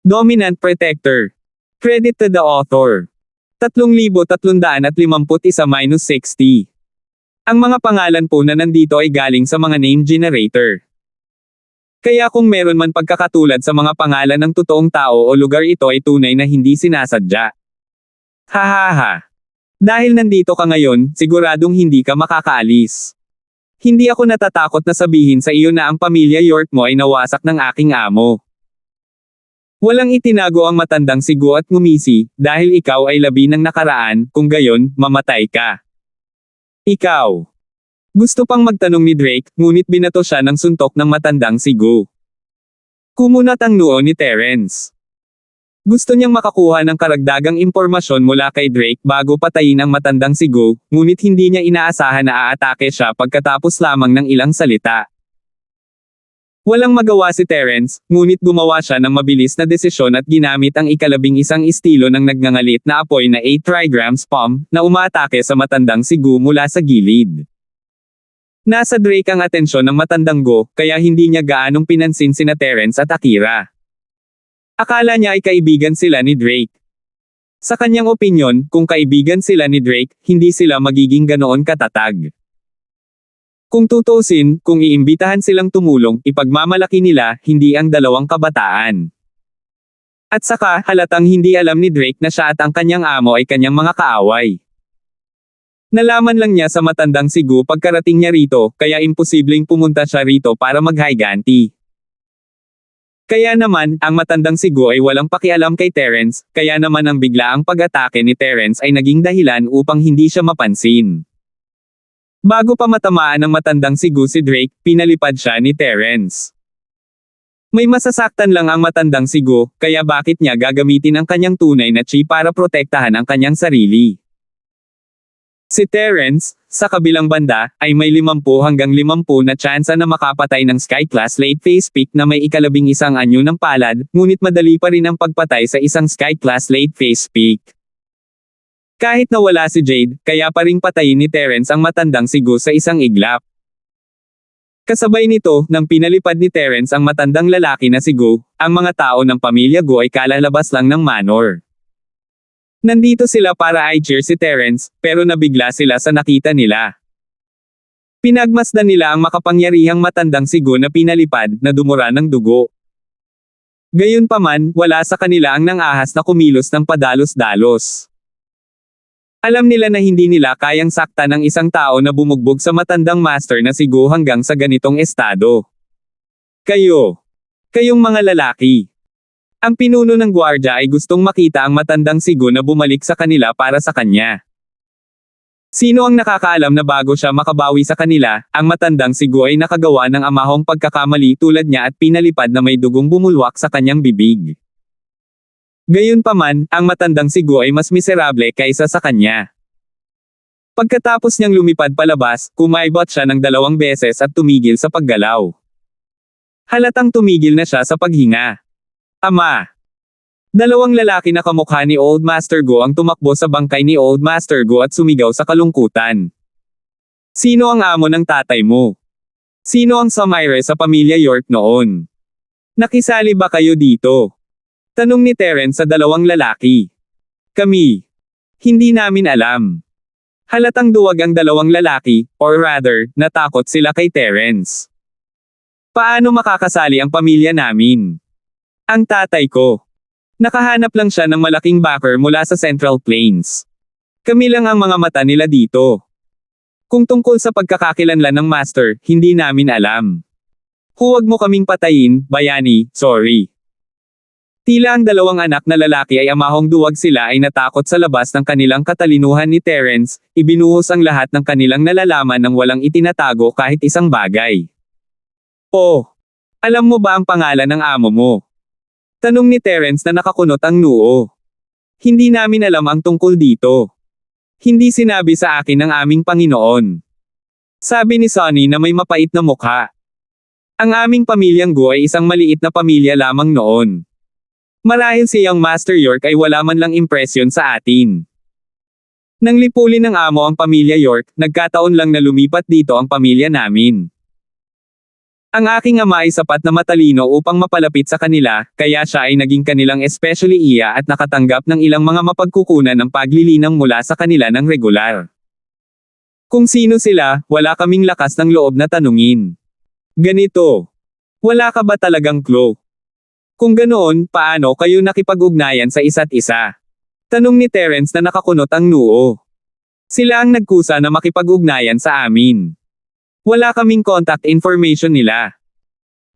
Dominant Protector. Credit to the author. 3,351-60. Ang mga pangalan po na nandito ay galing sa mga name generator. Kaya kung meron man pagkakatulad sa mga pangalan ng totoong tao o lugar, ito ay tunay na hindi sinasadya. Hahaha. Dahil nandito ka ngayon, siguradong hindi ka makakaalis. Hindi ako natatakot na sabihin sa iyo na ang pamilya York mo ay nawasak ng aking amo. Walang itinago ang matandang sigo at ngumisi, dahil ikaw ay labi ng nakaraan, kung gayon, mamatay ka. Ikaw. Gusto pang magtanong ni Drake, ngunit binato siya ng suntok ng matandang sigo. Kumunat ang noo ni Terence. Gusto niyang makakuha ng karagdagang impormasyon mula kay Drake bago patayin ang matandang sigo, ngunit hindi niya inaasahan na aatake siya pagkatapos lamang ng ilang salita. Walang magawa si Terence, ngunit gumawa siya ng mabilis na desisyon at ginamit ang ika-11 estilo ng nagngangalit na apoy na 8 trigrams bomb, na umaatake sa matandang sigo mula sa gilid. Nasa Drake ang atensyon ng matandang go, kaya hindi niya gaanong pinansin sina Terence at Akira. Akala niya ay kaibigan sila ni Drake. Sa kanyang opinyon, kung kaibigan sila ni Drake, hindi sila magiging ganoon katatag. Kung tutuusin, kung iimbitahan silang tumulong, ipagmamalaki nila, hindi ang dalawang kabataan. At saka, halatang hindi alam ni Drake na siya at ang kanyang amo ay kanyang mga kaaway. Nalaman lang niya sa matandang sigo pagkarating niya rito, kaya imposibleng pumunta siya rito para maghayganti. Kaya naman, ang matandang sigo ay walang pakialam kay Terence, kaya naman ang biglaang pag-atake ni Terence ay naging dahilan upang hindi siya mapansin. Bago pa matamaan ng matandang sigo si Drake, pinalipad siya ni Terence. May masasaktan lang ang matandang sigo, kaya bakit niya gagamitin ang kanyang tunay na chi para protektahan ang kanyang sarili? Si Terence, sa kabilang banda, ay may 50 hanggang 50 na tsansa na makapatay ng Sky-class late phase peak na may ika-11 anyo ng palad, ngunit madali pa rin ang pagpatay sa isang Sky-class late phase peak. Kahit na wala si Jade, kaya pa ring patayin ni Terence ang matandang sigo sa isang iglap. Kasabay nito, nang pinalipad ni Terence ang matandang lalaki na sigo, ang mga tao ng pamilya Go ay kalalabas lang ng manor. Nandito sila para i-cheer si Terence, pero nabigla sila sa nakita nila. Pinagmasdan nila ang makapangyarihang matandang sigo na pinalipad, na dumura ng dugo. Gayunpaman, wala sa kanila ang nang-ahas na kumilos ng padalos-dalos. Alam nila na hindi nila kayang saktan ng isang tao na bumugbog sa matandang master na sigo hanggang sa ganitong estado. Kayong mga lalaki. Ang pinuno ng gwardya ay gustong makita ang matandang sigo na bumalik sa kanila para sa kanya. Sino ang nakakaalam na bago siya makabawi sa kanila, ang matandang sigo ay nakagawa ng amahong pagkakamali tulad niya at pinalipad na may dugong bumulwak sa kanyang bibig. Gayunpaman, ang matandang sigo ay mas miserable kaysa sa kanya. Pagkatapos niyang lumipad palabas, kumaibot siya ng 2 beses at tumigil sa paggalaw. Halatang tumigil na siya sa paghinga. Ama! 2 lalaki na kamukha ni Old Master Go ang tumakbo sa bangkay ni Old Master Go at sumigaw sa kalungkutan. Sino ang amo ng tatay mo? Sino ang Samire sa pamilya York noon? Nakisali ba kayo dito? Tanong ni Terence sa 2 lalaki. Kami. Hindi namin alam. Halatang duwag ang 2 lalaki, or rather, natakot sila kay Terence. Paano makakasali ang pamilya namin? Ang tatay ko. Nakahanap lang siya ng malaking backer mula sa Central Plains. Kami lang ang mga mata nila dito. Kung tungkol sa pagkakakilanlan ng master, hindi namin alam. Huwag mo kaming patayin, bayani, sorry. Tila ang 2 anak na lalaki ay amahong duwag sila ay natakot sa labas ng kanilang katalinuhan ni Terence, ibinuhos ang lahat ng kanilang nalalaman nang walang itinatago kahit isang bagay. Oh! Alam mo ba ang pangalan ng amo mo? Tanong ni Terence na nakakunot ang noo. Hindi namin alam ang tungkol dito. Hindi sinabi sa akin ng aming Panginoon. Sabi ni Sonny na may mapait na mukha. Ang aming pamilyang Go ay isang maliit na pamilya lamang noon. Marahil si Young Master York ay wala man lang impresyon sa atin. Nang lipulin ng amo ang pamilya York, nagkataon lang na lumipat dito ang pamilya namin. Ang aking ama ay sapat na matalino upang mapalapit sa kanila, kaya siya ay naging kanilang especially iya at nakatanggap ng ilang mga mapagkukunan ng paglilinang mula sa kanila ng regular. Kung sino sila, wala kaming lakas ng loob na tanungin. Ganito. Wala ka ba talagang clue? Kung ganoon, paano kayo nakipag-ugnayan sa isa't isa? Tanong ni Terence na nakakunot ang noo. Sila ang nagkusa na makipag-ugnayan sa amin. Wala kaming contact information nila.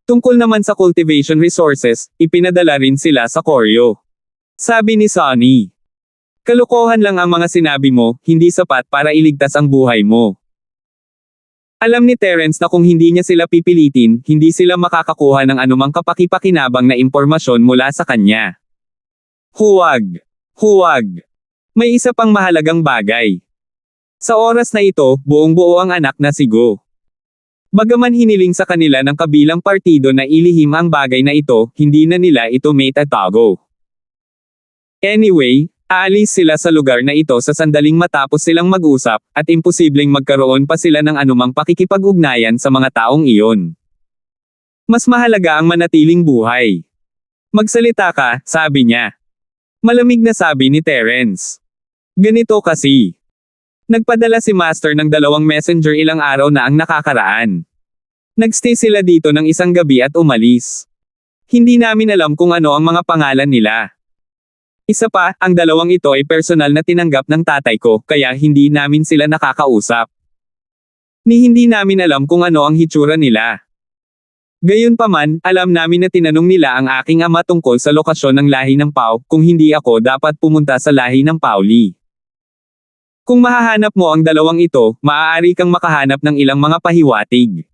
Tungkol naman sa cultivation resources, ipinadala rin sila sa Koryo. Sabi ni Sonny. Kalokohan lang ang mga sinabi mo, hindi sapat para iligtas ang buhay mo. Alam ni Terence na kung hindi niya sila pipilitin, hindi sila makakakuha ng anumang kapakipakinabang na impormasyon mula sa kanya. Huwag. Huwag. May isa pang mahalagang bagay. Sa oras na ito, buong-buo ang anak na si Go. Bagaman hiniling sa kanila ng kabilang partido na ilihim ang bagay na ito, hindi na nila ito maitatago. Anyway, aalis sila sa lugar na ito sa sandaling matapos silang mag-usap, at imposibleng magkaroon pa sila ng anumang pakikipag-ugnayan sa mga taong iyon. Mas mahalaga ang manatiling buhay. Magsalita ka, sabi niya. Malamig na sabi ni Terence. Ganito kasi. Nagpadala si Master ng 2 messenger ilang araw na ang nakakaraan. Nagstay sila dito ng isang gabi at umalis. Hindi namin alam kung ano ang mga pangalan nila. Isa pa, ang 2 ito ay personal na tinanggap ng tatay ko, kaya hindi namin sila nakakausap. Hindi namin alam kung ano ang hitsura nila. Gayunpaman, alam namin na tinanong nila ang aking ama tungkol sa lokasyon ng lahi ng Pau, kung hindi ako dapat pumunta sa lahi ng Pauli. Kung mahahanap mo ang 2 ito, maaari kang makahanap ng ilang mga pahiwatig.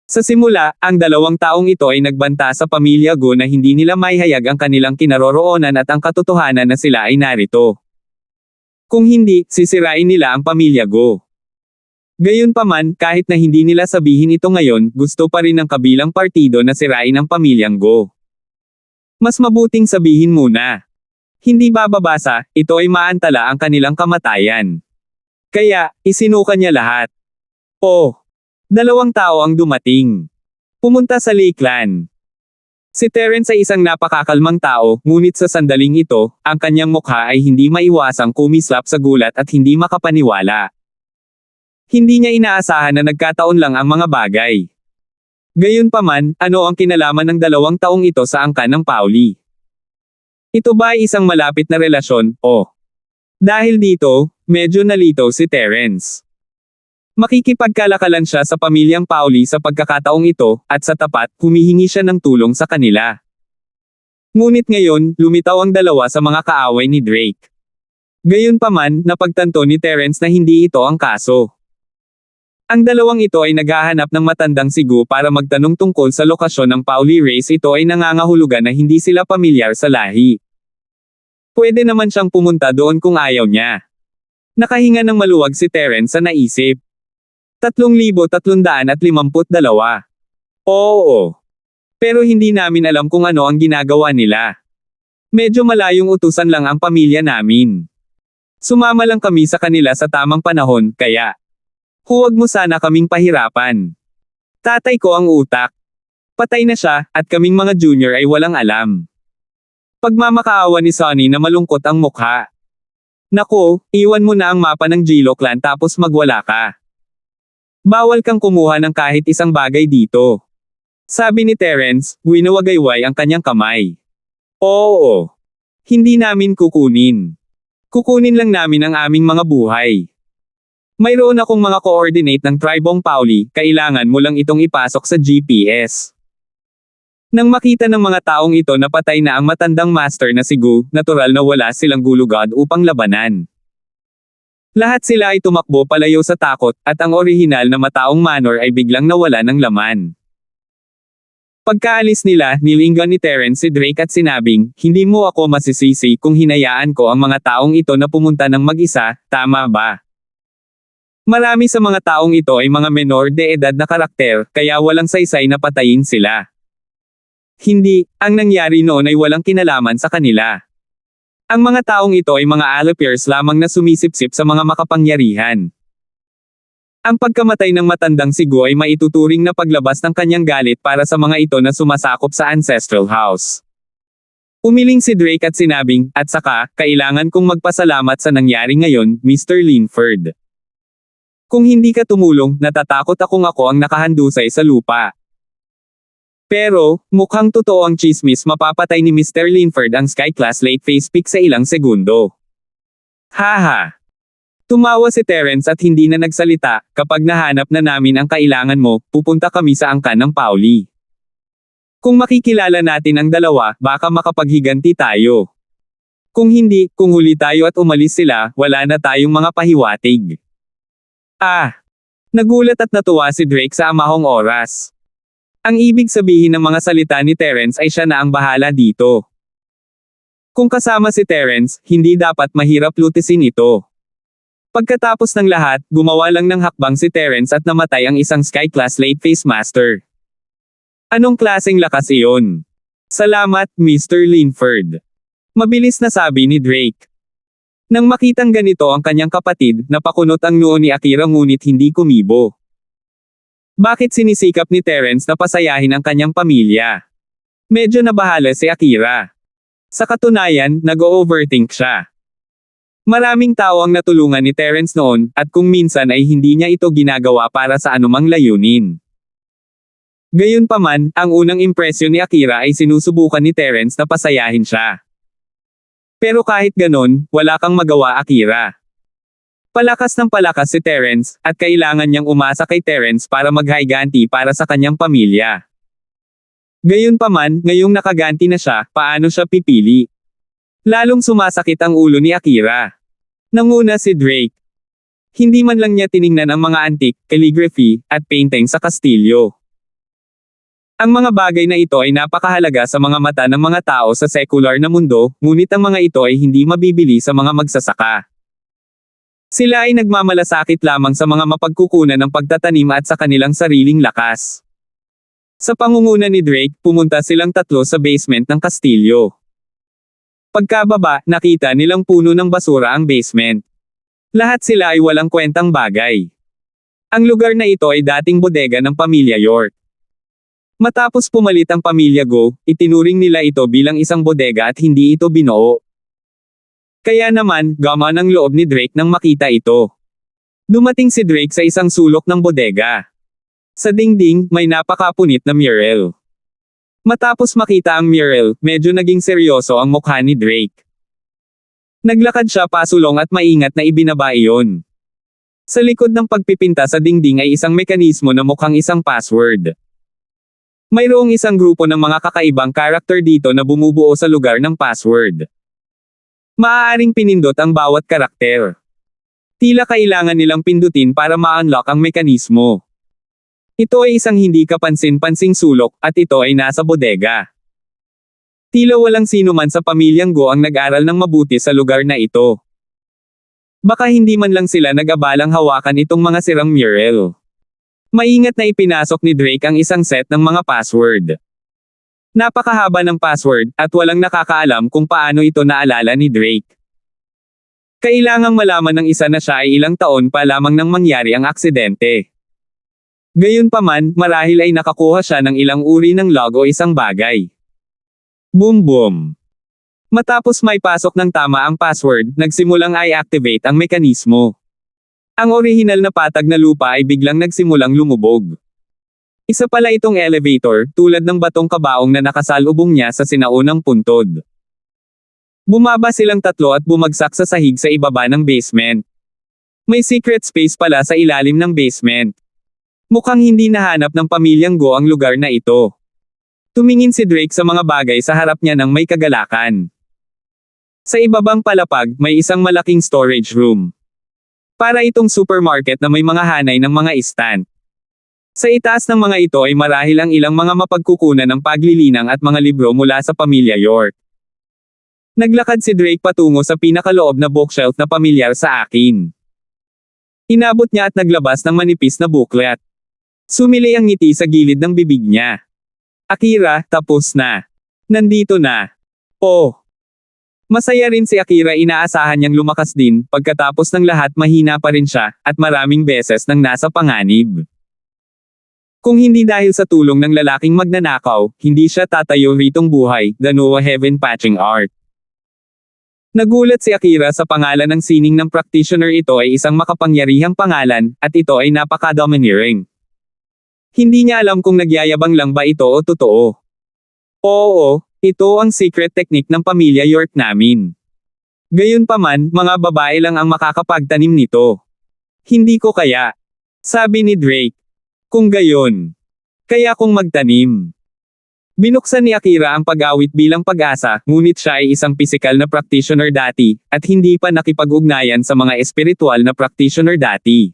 Sa simula, ang 2 taong ito ay nagbanta sa pamilya Go na hindi nila maihayag ang kanilang kinaroroonan at ang katotohanan na sila ay narito. Kung hindi, sisirain nila ang pamilya Go. Gayunpaman, kahit na hindi nila sabihin ito ngayon, gusto pa rin ng kabilang partido na sirain ang pamilyang Go. Mas mabuting sabihin muna. Hindi bababasa, ito ay maantala ang kanilang kamatayan. Kaya, isinuka niya lahat. 2 tao ang dumating. Pumunta sa Lakeland. Si Terence ay isang napakakalmang tao, ngunit sa sandaling ito, ang kanyang mukha ay hindi maiwasang kumislap sa gulat at hindi makapaniwala. Hindi niya inaasahan na nagkataon lang ang mga bagay. Gayunpaman, ano ang kinalaman ng 2 taong ito sa angkan ng Pauli? Ito ba ay isang malapit na relasyon, o? Dahil dito, medyo nalito si Terence. Makikipagkalakalan siya sa pamilyang Pauli sa pagkakataong ito, at sa tapat, humihingi siya ng tulong sa kanila. Ngunit ngayon, lumitaw ang 2 sa mga kaaway ni Drake. Gayunpaman, napagtanto ni Terence na hindi ito ang kaso. Ang 2 ito ay naghahanap ng matandang si Go para magtanong tungkol sa lokasyon ng Pauli race. Ito ay nangangahulugan na hindi sila pamilyar sa lahi. Pwede naman siyang pumunta doon kung ayaw niya. Nakahinga ng maluwag si Terence sa naisip. 3,352. Oo. Pero hindi namin alam kung ano ang ginagawa nila. Medyo malayong utusan lang ang pamilya namin. Sumama lang kami sa kanila sa tamang panahon, kaya huwag mo sana kaming pahirapan. Tatay ko ang utak. Patay na siya, at kaming mga junior ay walang alam. Pagmamakaawa ni Sonny na malungkot ang mukha. Naku, iwan mo na ang mapa ng Jilo Clan tapos magwala ka. Bawal kang kumuha ng kahit isang bagay dito. Sabi ni Terence, winawagayway ang kanyang kamay. Oo. Hindi namin kukunin. Kukunin lang namin ang aming mga buhay. Mayroon akong mga coordinate ng Tribong Pauli, kailangan mo lang itong ipasok sa GPS. Nang makita ng mga taong ito na patay na ang matandang master na si Go, natural na wala silang gulugad upang labanan. Lahat sila ay tumakbo palayo sa takot, at ang orihinal na mataong Manor ay biglang nawala ng laman. Pagkaalis nila, nilinggan ni Terence si Drake at sinabing, hindi mo ako masisisi kung hinayaan ko ang mga taong ito na pumunta ng mag-isa, tama ba? Marami sa mga taong ito ay mga menor de edad na karakter, kaya walang saysay na patayin sila. Hindi, ang nangyari noon ay walang kinalaman sa kanila. Ang mga taong ito ay mga allopiers lamang na sumisipsip sa mga makapangyarihan. Ang pagkamatay ng matandang si Gu ay maituturing na paglabas ng kanyang galit para sa mga ito na sumasakop sa ancestral house. Umiling si Drake at sinabing, at saka, kailangan kong magpasalamat sa nangyari ngayon, Mr. Linford. Kung hindi ka tumulong, natatakot akong ako ang nakahandusay sa lupa. Pero, mukhang totoo ang chismis, mapapatay ni Mr. Linford ang Sky-class late phase peak sa ilang segundo. Haha! Tumawa si Terence at hindi na nagsalita, kapag nahanap na namin ang kailangan mo, pupunta kami sa angkan ng Pauli. Kung makikilala natin ang dalawa, baka makapaghiganti tayo. Kung hindi, kung huli tayo at umalis sila, wala na tayong mga pahiwatig. Nagulat at natuwa si Drake sa amahong oras. Ang ibig sabihin ng mga salita ni Terence ay siya na ang bahala dito. Kung kasama si Terence, hindi dapat mahirap lutisin ito. Pagkatapos ng lahat, gumawa lang ng hakbang si Terence at namatay ang isang Sky-class late phase master. Anong klaseng lakas iyon? Salamat, Mr. Linford. Mabilis na sabi ni Drake. Nang makitang ganito ang kanyang kapatid, napakunot ang noo ni Akira ngunit hindi kumibo. Bakit sinisikap ni Terence na pasayahin ang kanyang pamilya? Medyo nabahala si Akira. Sa katunayan, nag-overthink siya. Maraming tao ang natulungan ni Terence noon, at kung minsan ay hindi niya ito ginagawa para sa anumang layunin. Gayunpaman, ang unang impresyon ni Akira ay sinusubukan ni Terence na pasayahin siya. Pero kahit ganon, wala kang magawa, Akira. Palakas ng palakas si Terence, at kailangan niyang umasa kay Terence para maghayganti para sa kanyang pamilya. Gayunpaman, ngayong nakaganti na siya, paano siya pipili? Lalong sumasakit ang ulo ni Akira. Nanguna si Drake. Hindi man lang niya tiningnan ang mga antique, calligraphy, at painting sa kastilyo. Ang mga bagay na ito ay napakahalaga sa mga mata ng mga tao sa secular na mundo, ngunit ang mga ito ay hindi mabibili sa mga magsasaka. Sila ay nagmamalasakit lamang sa mga mapagkukunan ng pagtatanim at sa kanilang sariling lakas. Sa pangunguna ni Drake, pumunta silang tatlo sa basement ng kastilyo. Pagkababa, nakita nilang puno ng basura ang basement. Lahat sila ay walang kwentang bagay. Ang lugar na ito ay dating bodega ng pamilya York. Matapos pumalit ang pamilya Go, itinuring nila ito bilang isang bodega at hindi ito binuo. Kaya naman, gaman ang loob ni Drake nang makita ito. Dumating si Drake sa isang sulok ng bodega. Sa dingding, may napakapunit na mural. Matapos makita ang mural, medyo naging seryoso ang mukha ni Drake. Naglakad siya pasulong at maingat na ibinaba iyon. Sa likod ng pagpipinta sa dingding ay isang mekanismo na mukhang isang password. Mayroong isang grupo ng mga kakaibang karakter dito na bumubuo sa lugar ng password. Maaaring pinindot ang bawat karakter. Tila kailangan nilang pindutin para ma-unlock ang mekanismo. Ito ay isang hindi kapansin-pansing sulok, at ito ay nasa bodega. Tila walang sino man sa pamilyang Go ang nag-aral ng mabuti sa lugar na ito. Baka hindi man lang sila nag-abalang hawakan itong mga sirang mural. Maingat na ipinasok ni Drake ang isang set ng mga password. Napakahaba ng password, at walang nakakaalam kung paano ito naalala ni Drake. Kailangang malaman ng isa na siya ay ilang taon pa lamang nang mangyari ang aksidente. Gayunpaman, marahil ay nakakuha siya ng ilang uri ng log o isang bagay. Boom boom. Matapos may pasok ng tama ang password, nagsimulang i-activate ang mekanismo. Ang orihinal na patag na lupa ay biglang nagsimulang lumubog. Isa pala itong elevator, tulad ng batong kabaong na nakasalubong niya sa sinaunang puntod. Bumaba silang tatlo at bumagsak sa sahig sa ibaba ng basement. May secret space pala sa ilalim ng basement. Mukhang hindi nahanap ng pamilyang Go ang lugar na ito. Tumingin si Drake sa mga bagay sa harap niya nang may kagalakan. Sa ibabang palapag, may isang malaking storage room. Para itong supermarket na may mga hanay ng mga stand. Sa itaas ng mga ito ay marahil ang ilang mga mapagkukunan ng paglilinang at mga libro mula sa pamilya York. Naglakad si Drake patungo sa pinakaloob na bookshelf na pamilyar sa akin. Inabot niya at naglabas ng manipis na booklet. Sumili ang ngiti sa gilid ng bibig niya. Akira, tapos na. Nandito na. Oh. Masaya rin si Akira, inaasahan niyang lumakas din, pagkatapos ng lahat mahina pa rin siya, at maraming beses nang nasa panganib. Kung hindi dahil sa tulong ng lalaking magnanakaw, hindi siya tatayo ritong buhay, the Noah Heaven Patching Art. Nagulat si Akira sa pangalan ng sining ng practitioner. Ito ay isang makapangyarihang pangalan, at ito ay napaka-domineering. Hindi niya alam kung nagyayabang lang ba ito o totoo. Oo, ito ang secret technique ng pamilya York namin. Gayunpaman, mga babae lang ang makakapagtanim nito. Hindi ko kaya. Sabi ni Drake. Kung gayon. Kaya kung magtanim. Binuksan ni Akira ang pag-awit bilang pag-asa, ngunit siya ay isang pisikal na practitioner dati, at hindi pa nakipag-ugnayan sa mga espiritual na practitioner dati.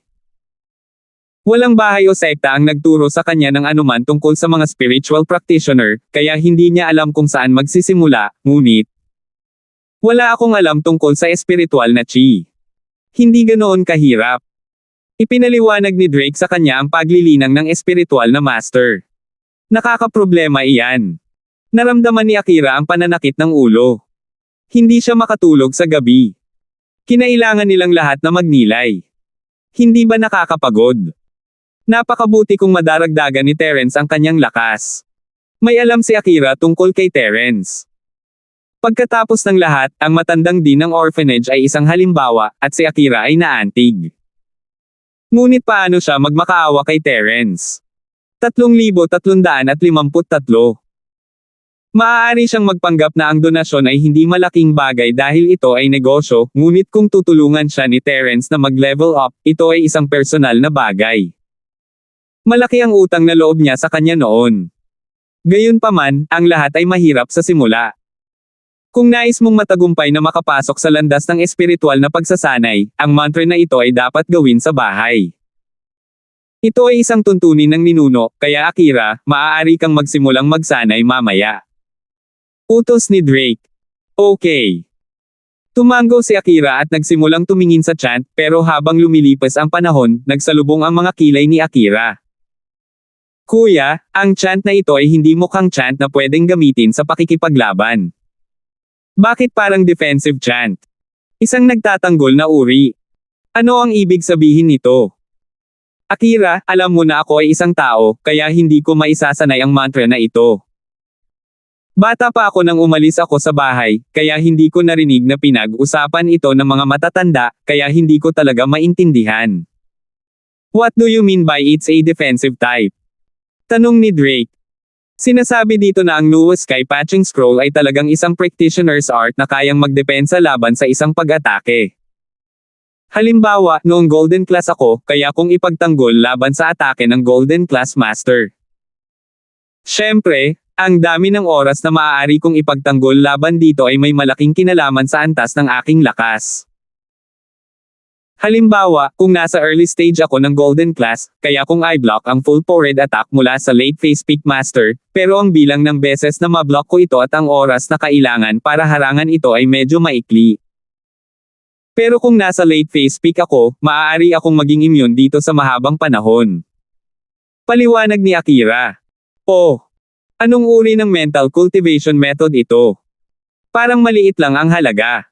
Walang bahay o sekta ang nagturo sa kanya ng anuman tungkol sa mga spiritual practitioner, kaya hindi niya alam kung saan magsisimula, ngunit wala akong alam tungkol sa espiritual na chi. Hindi ganoon kahirap. Ipinaliwanag ni Drake sa kanya ang paglilinang ng espiritual na master. Nakakaproblema iyan. Naramdaman ni Akira ang pananakit ng ulo. Hindi siya makatulog sa gabi. Kinailangan nilang lahat na magnilay. Hindi ba nakakapagod? Napakabuti kung madaragdagan ni Terence ang kanyang lakas. May alam si Akira tungkol kay Terence. Pagkatapos ng lahat, ang matandang din ng orphanage ay isang halimbawa, at si Akira ay naantig. Ngunit paano siya magmakaawa kay Terence? 3,353. Maaari siyang magpanggap na ang donasyon ay hindi malaking bagay dahil ito ay negosyo, ngunit kung tutulungan siya ni Terence na mag-level up, ito ay isang personal na bagay. Malaki ang utang na loob niya sa kanya noon. Gayunpaman, ang lahat ay mahirap sa simula. Kung nais mong matagumpay na makapasok sa landas ng espiritual na pagsasanay, ang mantra na ito ay dapat gawin sa bahay. Ito ay isang tuntunin ng ninuno, kaya Akira, maaari kang magsimulang magsanay mamaya. Utos ni Drake. Okay. Tumango si Akira at nagsimulang tumingin sa chant, pero habang lumilipas ang panahon, nagsalubong ang mga kilay ni Akira. Kuya, ang chant na ito ay hindi mukhang chant na pwedeng gamitin sa pakikipaglaban. Bakit parang defensive chant? Isang nagtatanggol na uri. Ano ang ibig sabihin nito? Akira, alam mo na ako ay isang tao, kaya hindi ko maisasanay ang mantra na ito. Bata pa ako nang umalis ako sa bahay, kaya hindi ko narinig na pinag-usapan ito ng mga matatanda, kaya hindi ko talaga maintindihan. What do you mean by it's a defensive type? Tanong ni Drake. Sinasabi dito na ang Noah Sky Patching Scroll ay talagang isang practitioner's art na kayang magdepensa laban sa isang pag-atake. Halimbawa, noong Golden Class ako, kaya kong ipagtanggol laban sa atake ng Golden Class Master. Siyempre, ang dami ng oras na maaari kong ipagtanggol laban dito ay may malaking kinalaman sa antas ng aking lakas. Halimbawa, kung nasa early stage ako ng Golden Class, kaya kung I-block ang full forward attack mula sa late phase peak master, pero ang bilang ng beses na mablock ko ito at ang oras na kailangan para harangan ito ay medyo maikli. Pero kung nasa late phase peak ako, maaari akong maging immune dito sa mahabang panahon. Paliwanag ni Akira. Oh, anong uri ng mental cultivation method ito? Parang maliit lang ang halaga.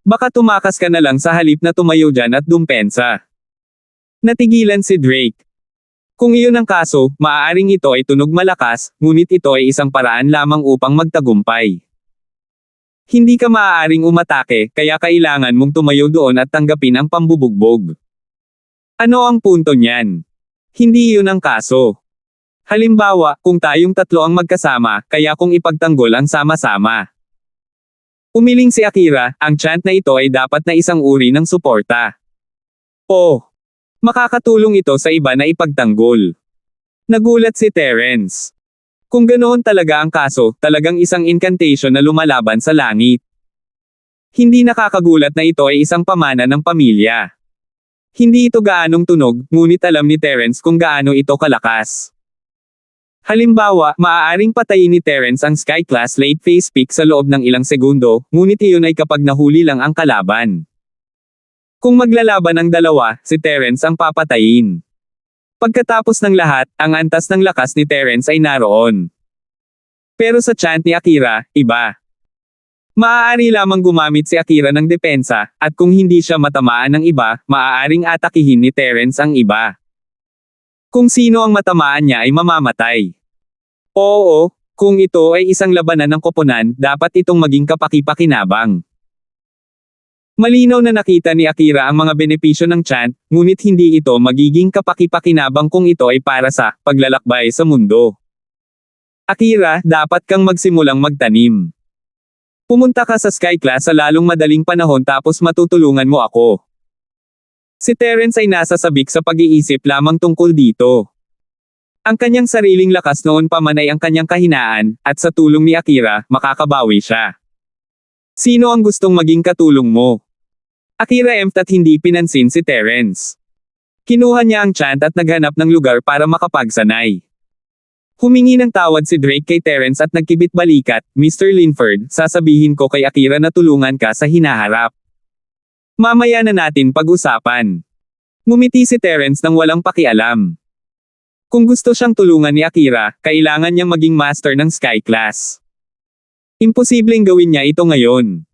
Baka tumakas ka na lang sa halip na tumayo dyan at dumpensa. Natigilan si Drake. Kung iyon ang kaso, maaaring ito ay tunog malakas, ngunit ito ay isang paraan lamang upang magtagumpay. Hindi ka maaaring umatake, kaya kailangan mong tumayo doon at tanggapin ang pambubugbog. Ano ang punto niyan? Hindi iyon ang kaso. Halimbawa, kung tayong tatlo ang magkasama, kaya kung ipagtanggol ang sama-sama. Umiling si Akira, ang chant na ito ay dapat na isang uri ng suporta. Oh, makakatulong ito sa iba na ipagtanggol. Nagulat si Terence. Kung ganoon talaga ang kaso, talagang isang incantation na lumalaban sa langit. Hindi nakakagulat na ito ay isang pamana ng pamilya. Hindi ito gaanong tunog, ngunit alam ni Terence kung gaano ito kalakas. Halimbawa, maaaring patayin ni Terence ang Sky Class late phase peak sa loob ng ilang segundo, ngunit iyon ay kapag nahuli lang ang kalaban. Kung maglalaban ang dalawa, si Terence ang papatayin. Pagkatapos ng lahat, ang antas ng lakas ni Terence ay naroon. Pero sa chant ni Akira, iba. Maaari lamang gumamit si Akira ng depensa, at kung hindi siya matamaan ng iba, maaaring atakihin ni Terence ang iba. Kung sino ang matamaan niya ay mamamatay. Oo, kung ito ay isang labanan ng koponan, dapat itong maging kapaki-pakinabang. Malinaw na nakita ni Akira ang mga benepisyo ng chant, ngunit hindi ito magiging kapaki-pakinabang kung ito ay para sa paglalakbay sa mundo. Akira, dapat kang magsimulang magtanim. Pumunta ka sa Sky Class sa lalong madaling panahon tapos matutulungan mo ako. Si Terence ay nasa sabik sa pag-iisip lamang tungkol dito. Ang kanyang sariling lakas noon pa man ay ang kanyang kahinaan, at sa tulong ni Akira, makakabawi siya. Sino ang gustong maging katulong mo? Akira at hindi pinansin si Terence. Kinuha niya ang chant at naghanap ng lugar para makapagsanay. Humingi ng tawad si Drake kay Terence at nagkibit-balikat, Mr. Linford, sasabihin ko kay Akira na tulungan ka sa hinaharap. Mamaya na natin pag-usapan. Ngumiti si Terence nang walang pakialam. Kung gusto siyang tulungan ni Akira, kailangan niyang maging master ng Sky Class. Imposibleng gawin niya ito ngayon.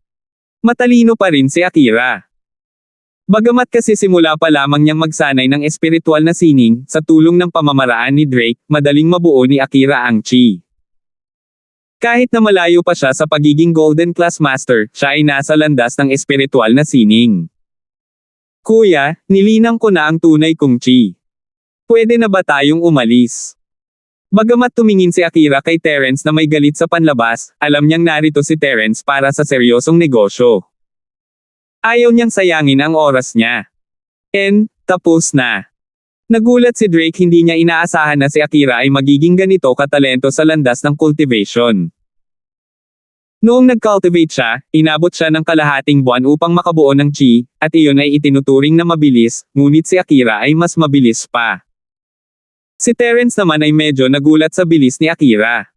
Matalino pa rin si Akira. Bagamat kasi simula pa lamang niyang magsanay ng espiritual na sining, sa tulong ng pamamaraan ni Drake, madaling mabuo ni Akira ang chi. Kahit na malayo pa siya sa pagiging Golden Class Master, siya ay nasa landas ng espiritual na sining. Kuya, nilinang ko na ang tunay kong chi. Pwede na ba tayong umalis? Bagamat tumingin si Akira kay Terence na may galit sa panlabas, alam niyang narito si Terence para sa seryosong negosyo. Ayaw niyang sayangin ang oras niya. Tapos na. Nagulat si Drake, hindi niya inaasahan na si Akira ay magiging ganito katalento sa landas ng cultivation. Noong nag-cultivate siya, inabot siya ng kalahating buwan upang makabuo ng chi, at iyon ay itinuturing na mabilis, ngunit si Akira ay mas mabilis pa. Si Terence naman ay medyo nagulat sa bilis ni Akira.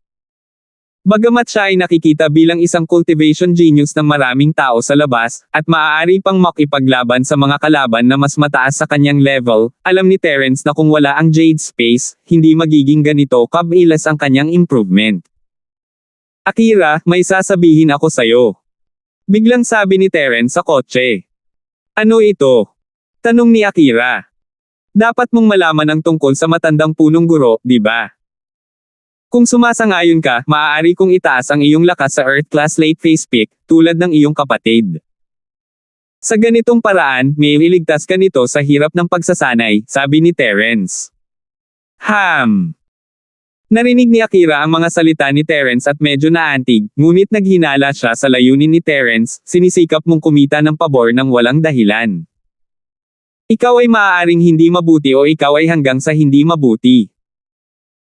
Bagamat siya ay nakikita bilang isang cultivation genius ng maraming tao sa labas, at maaari pang makipaglaban sa mga kalaban na mas mataas sa kanyang level, alam ni Terence na kung wala ang Jade Space, hindi magiging ganito kabilis ang kanyang improvement. Akira, may sasabihin ako sayo. Biglang sabi ni Terence sa kotse. Ano ito? Tanong ni Akira. Dapat mong malaman ang tungkol sa matandang punong guro, di ba? Kung sumasangayon ka, maaari kong itaas ang iyong lakas sa Earth Class Late Phase Peak, tulad ng iyong kapatid. Sa ganitong paraan, may iligtas ka nito sa hirap ng pagsasanay, sabi ni Terence. Narinig ni Akira ang mga salita ni Terence at medyo naantig, ngunit naghinala siya sa layunin ni Terence, sinisikap mong kumita ng pabor ng walang dahilan. Ikaw ay maaaring hindi mabuti o ikaw ay hanggang sa hindi mabuti.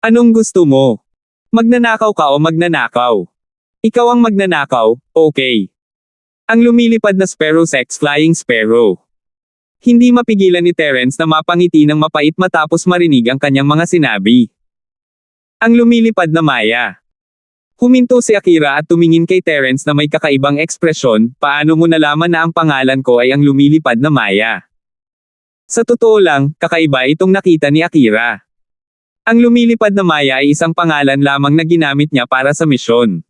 Anong gusto mo? Magnanakaw ka o magnanakaw? Ikaw ang magnanakaw, okay. Ang lumilipad na Sparrow Sex Flying Sparrow. Hindi mapigilan ni Terence na mapangiti ng mapait matapos marinig ang kanyang mga sinabi. Ang lumilipad na Maya. Huminto si Akira at tumingin kay Terence na may kakaibang ekspresyon, paano mo nalaman na ang pangalan ko ay ang lumilipad na Maya? Sa totoo lang, kakaiba itong nakita ni Akira. Ang lumilipad na Maya ay isang pangalan lamang na ginamit niya para sa misyon.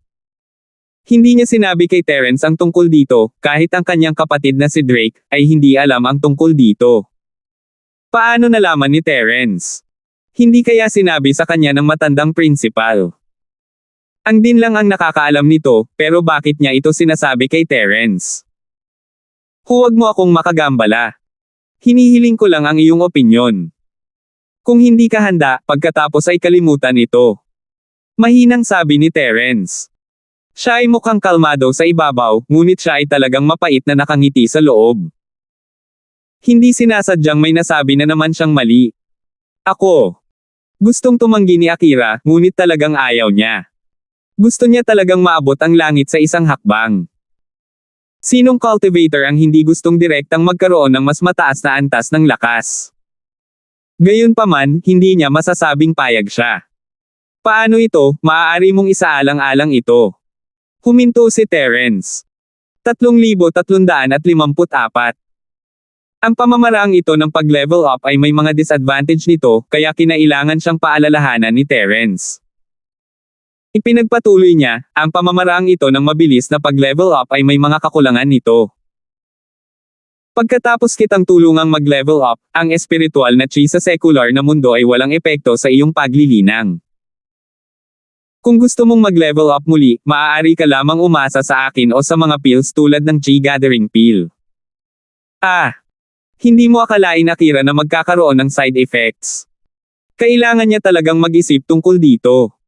Hindi niya sinabi kay Terence ang tungkol dito, kahit ang kanyang kapatid na si Drake, ay hindi alam ang tungkol dito. Paano nalaman ni Terence? Hindi kaya sinabi sa kanya ng matandang principal. Ang Dean lang ang nakakaalam nito, pero bakit niya ito sinasabi kay Terence? Huwag mo akong makagambala. Hinihiling ko lang ang iyong opinyon. Kung hindi ka handa, pagkatapos ay kalimutan ito. Mahinang sabi ni Terence. Siya ay mukhang kalmado sa ibabaw, ngunit siya ay talagang mapait na nakangiti sa loob. Hindi sinasadyang may nasabi na naman siyang mali. Ako. Gustong tumanggi ni Akira, ngunit talagang ayaw niya. Gusto niya talagang maabot ang langit sa isang hakbang. Sinong cultivator ang hindi gustong direktang magkaroon ng mas mataas na antas ng lakas? Gayunpaman, hindi niya masasabing payag siya. Paano ito, maaari mong isaalang-alang ito? Huminto si Terence. 3,354. Ang pamamaraang ito ng pag-level up ay may mga disadvantage nito, kaya kinailangan siyang paalalahanan ni Terence. Ipinagpatuloy niya, ang pamamaraang ito ng mabilis na pag-level up ay may mga kakulangan nito. Pagkatapos kitang tulungang mag-level up, ang espiritual na chi sa secular na mundo ay walang epekto sa iyong paglilinang. Kung gusto mong mag-level up muli, maaari ka lamang umasa sa akin o sa mga pills tulad ng chi gathering pill. Hindi mo akalain Akira na magkakaroon ng side effects. Kailangan niya talagang mag-isip tungkol dito.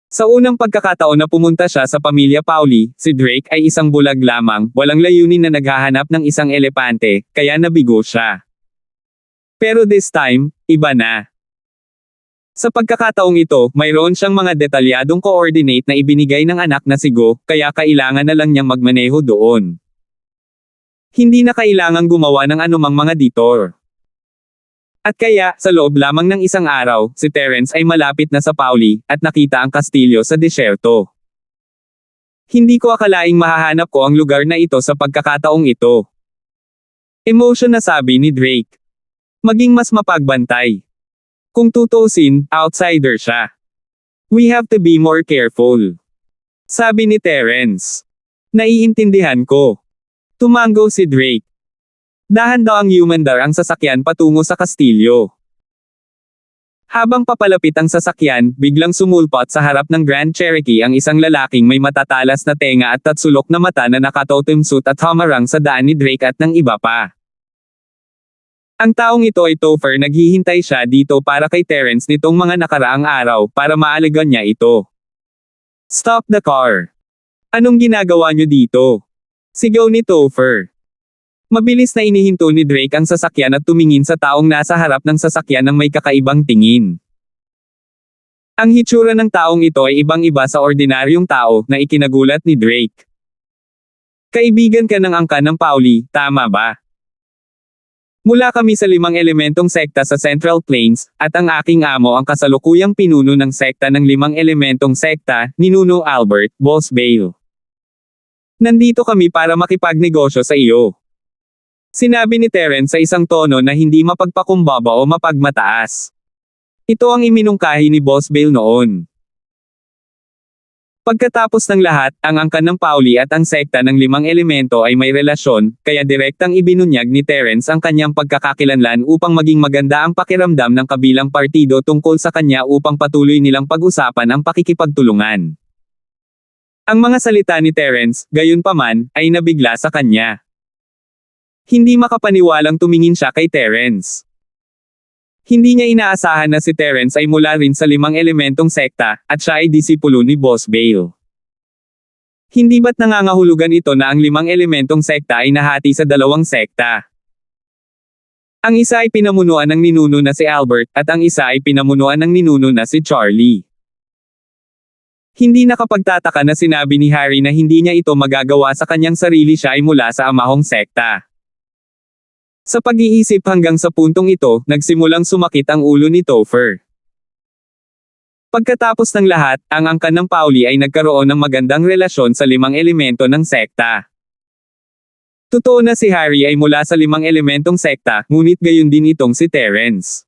Sa unang pagkakataon na pumunta siya sa pamilya Pauli, si Drake ay isang bulag lamang, walang layunin na naghahanap ng isang elepante, kaya nabigo siya. Pero this time, iba na. Sa pagkakataong ito, mayroon siyang mga detalyadong coordinate na ibinigay ng anak na si Go, kaya kailangan na lang niyang magmaneho doon. Hindi na kailangang gumawa ng anumang mga detour. At kaya, sa loob lamang ng isang araw, si Terence ay malapit na sa Pauli, at nakita ang kastilyo sa disyerto. Hindi ko akalaing mahahanap ko ang lugar na ito sa pagkakataong ito. Emotion na sabi ni Drake. Maging mas mapagbantay. Kung tutuusin, outsider siya. We have to be more careful. Sabi ni Terence. Naiintindihan ko. Tumango si Drake. Dahan daw ang humandar ang sasakyan patungo sa kastilyo. Habang papalapit ang sasakyan, biglang sumulpot sa harap ng Grand Cherokee ang isang lalaking may matatalas na tenga at tatsulok na mata na nakatotem suit at humarang sa daan ni Drake at ng iba pa. Ang taong ito ay Topher, naghihintay siya dito para kay Terence nitong mga nakaraang araw para maaligan niya ito. Stop the car. Anong ginagawa niyo dito? Sigaw ni Topher. Mabilis na inihinto ni Drake ang sasakyan at tumingin sa taong nasa harap ng sasakyan ng may kakaibang tingin. Ang hitsura ng taong ito ay ibang-iba sa ordinaryong tao na ikinagulat ni Drake. Kaibigan ka ng angkan ng Pauli, tama ba? Mula kami sa 5 elementong sekta sa Central Plains, at ang aking amo ang kasalukuyang pinuno ng sekta ng 5 elementong sekta, Ninuno Albert, Boss Bale. Nandito kami para makipagnegosyo sa iyo. Sinabi ni Terence sa isang tono na hindi mapagpakumbaba o mapagmataas. Ito ang iminungkahi ni Boss Bale noon. Pagkatapos ng lahat, ang angkan ng Pauli at ang sekta ng 5 elemento ay may relasyon, kaya direktang ibinunyag ni Terence ang kanyang pagkakakilanlan upang maging maganda ang pakiramdam ng kabilang partido tungkol sa kanya upang patuloy nilang pag-usapan ang pakikipagtulungan. Ang mga salita ni Terence, gayunpaman, ay nabigla sa kanya. Hindi makapaniwalang tumingin siya kay Terence. Hindi niya inaasahan na si Terence ay mula rin sa 5 elementong sekta, at siya ay disipulo ni Boss Bale. Hindi ba't nangangahulugan ito na ang 5 elementong sekta ay nahati sa 2 sekta? Ang isa ay pinamunuan ng ninuno na si Albert, at ang isa ay pinamunuan ng ninuno na si Charlie. Hindi nakapagtataka na sinabi ni Harry na hindi niya ito magagawa sa kanyang sarili, siya ay mula sa amahong sekta. Sa pag-iisip hanggang sa puntong ito, nagsimulang sumakit ang ulo ni Topher. Pagkatapos ng lahat, ang angkan ng Pauli ay nagkaroon ng magandang relasyon sa 5 elemento ng sekta. Totoo na si Harry ay mula sa 5 elementong sekta, ngunit gayon din itong si Terence.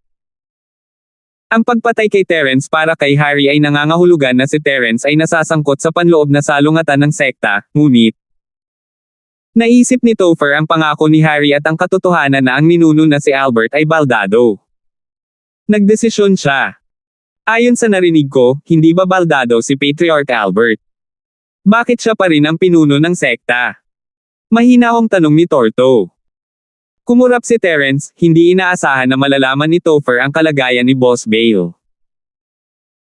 Ang pagpatay kay Terence para kay Harry ay nangangahulugan na si Terence ay nasasangkot sa panloob na salungatan ng sekta, ngunit naisip ni Topher ang pangako ni Harry at ang katotohanan na ang ninuno na si Albert ay baldado. Nagdesisyon siya. Ayon sa narinig ko, hindi ba baldado si Patriarch Albert? Bakit siya pa rin ang pinuno ng sekta? Mahinahong tanong ni Torto. Kumurap si Terence, hindi inaasahan na malalaman ni Topher ang kalagayan ni Boss Bale.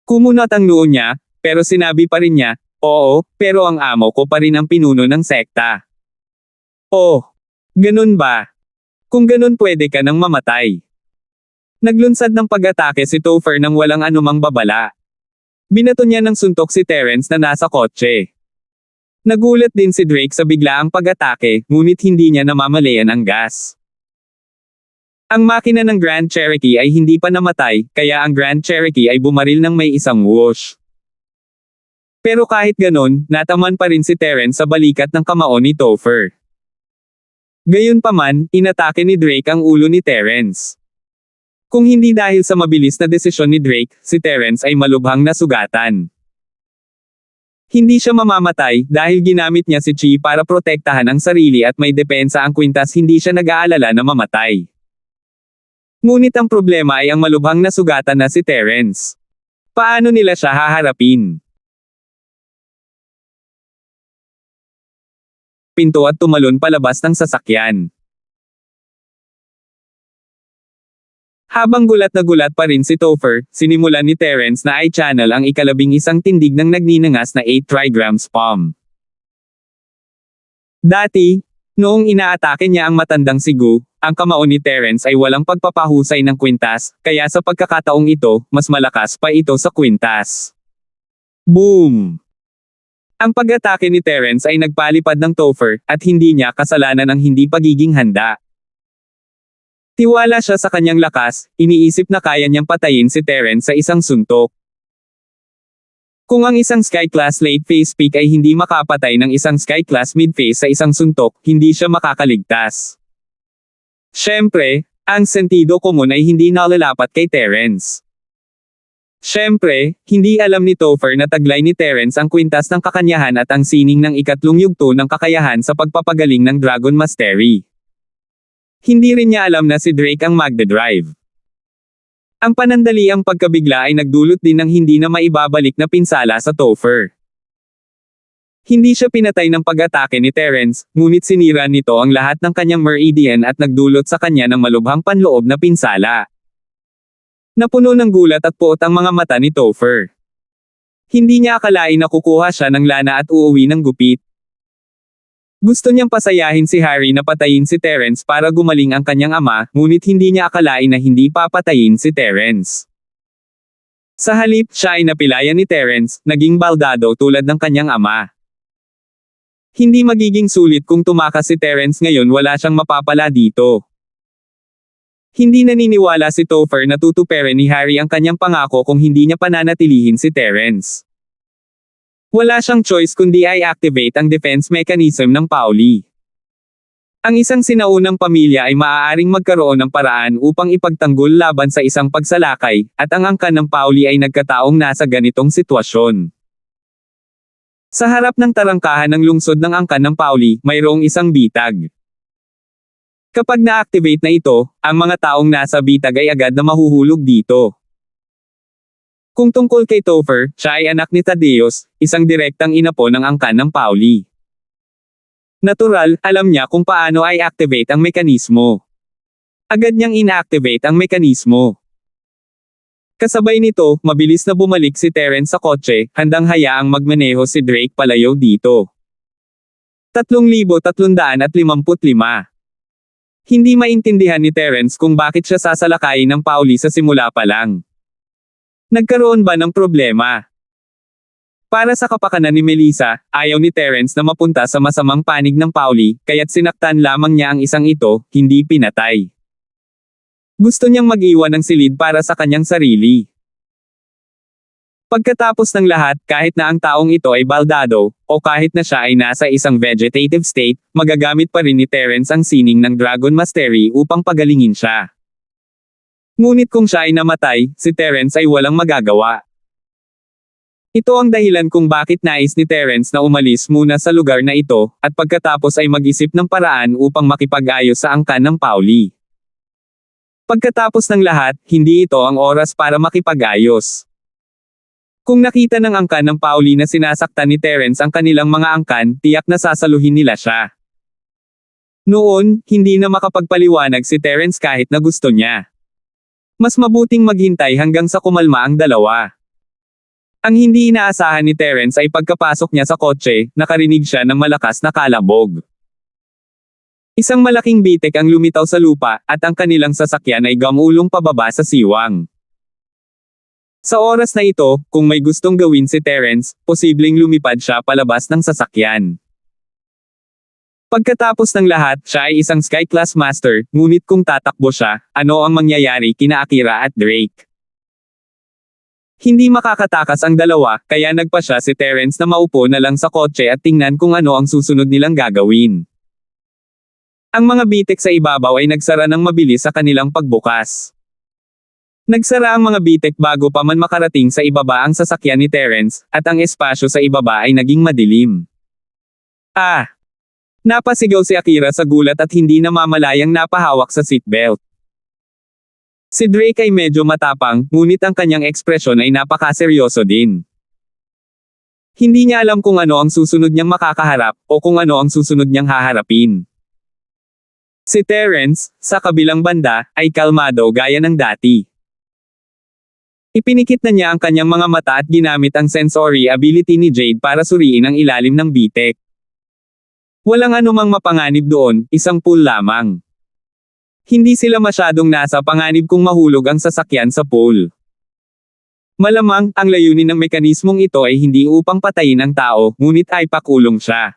Kumunat ang noo niya, pero sinabi pa rin niya, oo, pero ang amo ko pa rin ang pinuno ng sekta. Oh, ganun ba? Kung ganun pwede ka nang mamatay. Naglunsad ng pag-atake si Topher nang walang anumang babala. Binato niya ng suntok si Terence na nasa kotse. Nagulat din si Drake sa biglaang pag-atake, ngunit hindi niya namamalayan ang gas. Ang makina ng Grand Cherokee ay hindi pa namatay, kaya ang Grand Cherokee ay bumaril ng may isang whoosh. Pero kahit ganon, nataman pa rin si Terence sa balikat ng kamao ni Topher. Gayunpaman, inatake ni Drake ang ulo ni Terence. Kung hindi dahil sa mabilis na desisyon ni Drake, si Terence ay malubhang nasugatan. Hindi siya mamamatay dahil ginamit niya si Chi para protektahan ang sarili at may depensa ang kwintas, hindi siya nag-aalala na mamatay. Ngunit ang problema ay ang malubhang na sugatan na si Terence. Paano nila siya haharapin? Pinto at tumalon palabas ng sasakyan. Habang gulat na gulat pa rin si Topher, sinimulan ni Terence na i-channel ang ika-11 tindig ng nagninangas na 8 trigrams palm. Dati, noong inaatake niya ang matandang si Gu, ang kamao ni Terence ay walang pagpapahusay ng kwintas, kaya sa pagkakataong ito, mas malakas pa ito sa kwintas. Boom! Ang pag-atake ni Terence ay nagpalipad ng Topher, at hindi niya kasalanan ang hindi pagiging handa. Tiwala siya sa kanyang lakas, iniisip na kaya niyang patayin si Terence sa isang suntok. Kung ang isang Sky-class late-phase peak ay hindi makapatay ng isang Sky-class mid-phase sa isang suntok, hindi siya makakaligtas. Siyempre, ang sentido komun ay hindi nalalapat kay Terence. Siyempre, hindi alam ni Topher na taglay ni Terence ang kwintas ng kakanyahan at ang sining ng ikatlong yugto ng kakayahan sa pagpapagaling ng Dragon Mastery. Hindi rin niya alam na si Drake ang magdadrive. Ang panandaliang pagkabigla ay nagdulot din ng hindi na maibabalik na pinsala sa Topher. Hindi siya pinatay ng pag-atake ni Terence, ngunit sinira nito ang lahat ng kanyang meridian at nagdulot sa kanya ng malubhang panloob na pinsala. Napuno ng gulat at puot ang mga mata ni Topher. Hindi niya akalain na kukuha siya ng lana at uuwi ng gupit. Gusto niyang pasayahin si Harry na patayin si Terence para gumaling ang kanyang ama, ngunit hindi niya akalain na hindi papatayin si Terence. Sa halip, siya ay napilayan ni Terence, naging baldado tulad ng kanyang ama. Hindi magiging sulit kung tumakas si Terence ngayon, wala siyang mapapala dito. Hindi naniniwala si Topher na tutuperin ni Harry ang kanyang pangako kung hindi niya pananatilihin si Terence. Wala siyang choice kundi ay activate ang defense mechanism ng Pauli. Ang isang sinaunang pamilya ay maaaring magkaroon ng paraan upang ipagtanggol laban sa isang pagsalakay, at ang angkan ng Pauli ay nagkataong nasa ganitong sitwasyon. Sa harap ng tarangkahan ng lungsod ng angkan ng Pauli, mayroong isang bitag. Kapag na-activate na ito, ang mga taong nasa bitag ay agad na mahuhulog dito. Kung tungkol kay Topher, siya ay anak ni Thaddeus, isang direktang inapo ng angkan ng Pauli. Natural, alam niya kung paano ay activate ang mekanismo. Agad niyang inactivate ang mekanismo. Kasabay nito, mabilis na bumalik si Terence sa kotse, handang hayaang magmaneho si Drake palayo dito. 3,355. Hindi maintindihan ni Terence kung bakit siya sasalakayin ng Pauli sa simula pa lang. Nagkaroon ba ng problema? Para sa kapakanan ni Melissa, ayaw ni Terence na mapunta sa masamang panig ng Pauli, kaya't sinaktan lamang niya ang isang ito, hindi pinatay. Gusto niyang mag-iwan ng silid para sa kanyang sarili. Pagkatapos ng lahat, kahit na ang taong ito ay baldado, o kahit na siya ay nasa isang vegetative state, magagamit pa rin ni Terence ang sining ng Dragon Mastery upang pagalingin siya. Ngunit kung siya ay namatay, si Terence ay walang magagawa. Ito ang dahilan kung bakit nais ni Terence na umalis muna sa lugar na ito, at pagkatapos ay mag-isip ng paraan upang makipag-ayos sa angkan ng Pauli. Pagkatapos ng lahat, hindi ito ang oras para makipag-ayos. Kung nakita ng angkan ng Pauli na sinasaktan ni Terence ang kanilang mga angkan, tiyak na sasaluhin nila siya. Noon, hindi na makapagpaliwanag si Terence kahit na gusto niya. Mas mabuting maghintay hanggang sa kumalma ang dalawa. Ang hindi inaasahan ni Terence ay pagkapasok niya sa kotse, nakarinig siya ng malakas na kalabog. Isang malaking bitek ang lumitaw sa lupa, at ang kanilang sasakyan ay gumulong pababa sa siwang. Sa oras na ito, kung may gustong gawin si Terence, posibleng lumipad siya palabas ng sasakyan. Pagkatapos ng lahat, siya ay isang Sky-class master, ngunit kung tatakbo siya, ano ang mangyayari kina Akira at Drake? Hindi makakatakas ang dalawa, kaya nagpa siya si Terence na maupo na lang sa kotse at tingnan kung ano ang susunod nilang gagawin. Ang mga bitek sa ibabaw ay nagsara ng mabilis sa kanilang pagbukas. Nagsara ang mga bitek bago pa man makarating sa ibaba ang sasakyan ni Terence, at ang espasyo sa ibaba ay naging madilim. Ah! Napasigaw si Akira sa gulat at hindi namamalayang napahawak sa seatbelt. Si Drake ay medyo matapang, ngunit ang kanyang ekspresyon ay napakaseryoso din. Hindi niya alam kung ano ang susunod niyang makakaharap, o kung ano ang susunod niyang haharapin. Si Terence, sa kabilang banda, ay kalmado gaya ng dati. Ipinikit na niya ang kanyang mga mata at ginamit ang sensory ability ni Jade para suriin ang ilalim ng bitek. Walang anumang mapanganib doon, isang pool lamang. Hindi sila masyadong nasa panganib kung mahulog ang sasakyan sa pool. Malamang, ang layunin ng mekanismong ito ay hindi upang patayin ang tao, ngunit ay pakulong siya.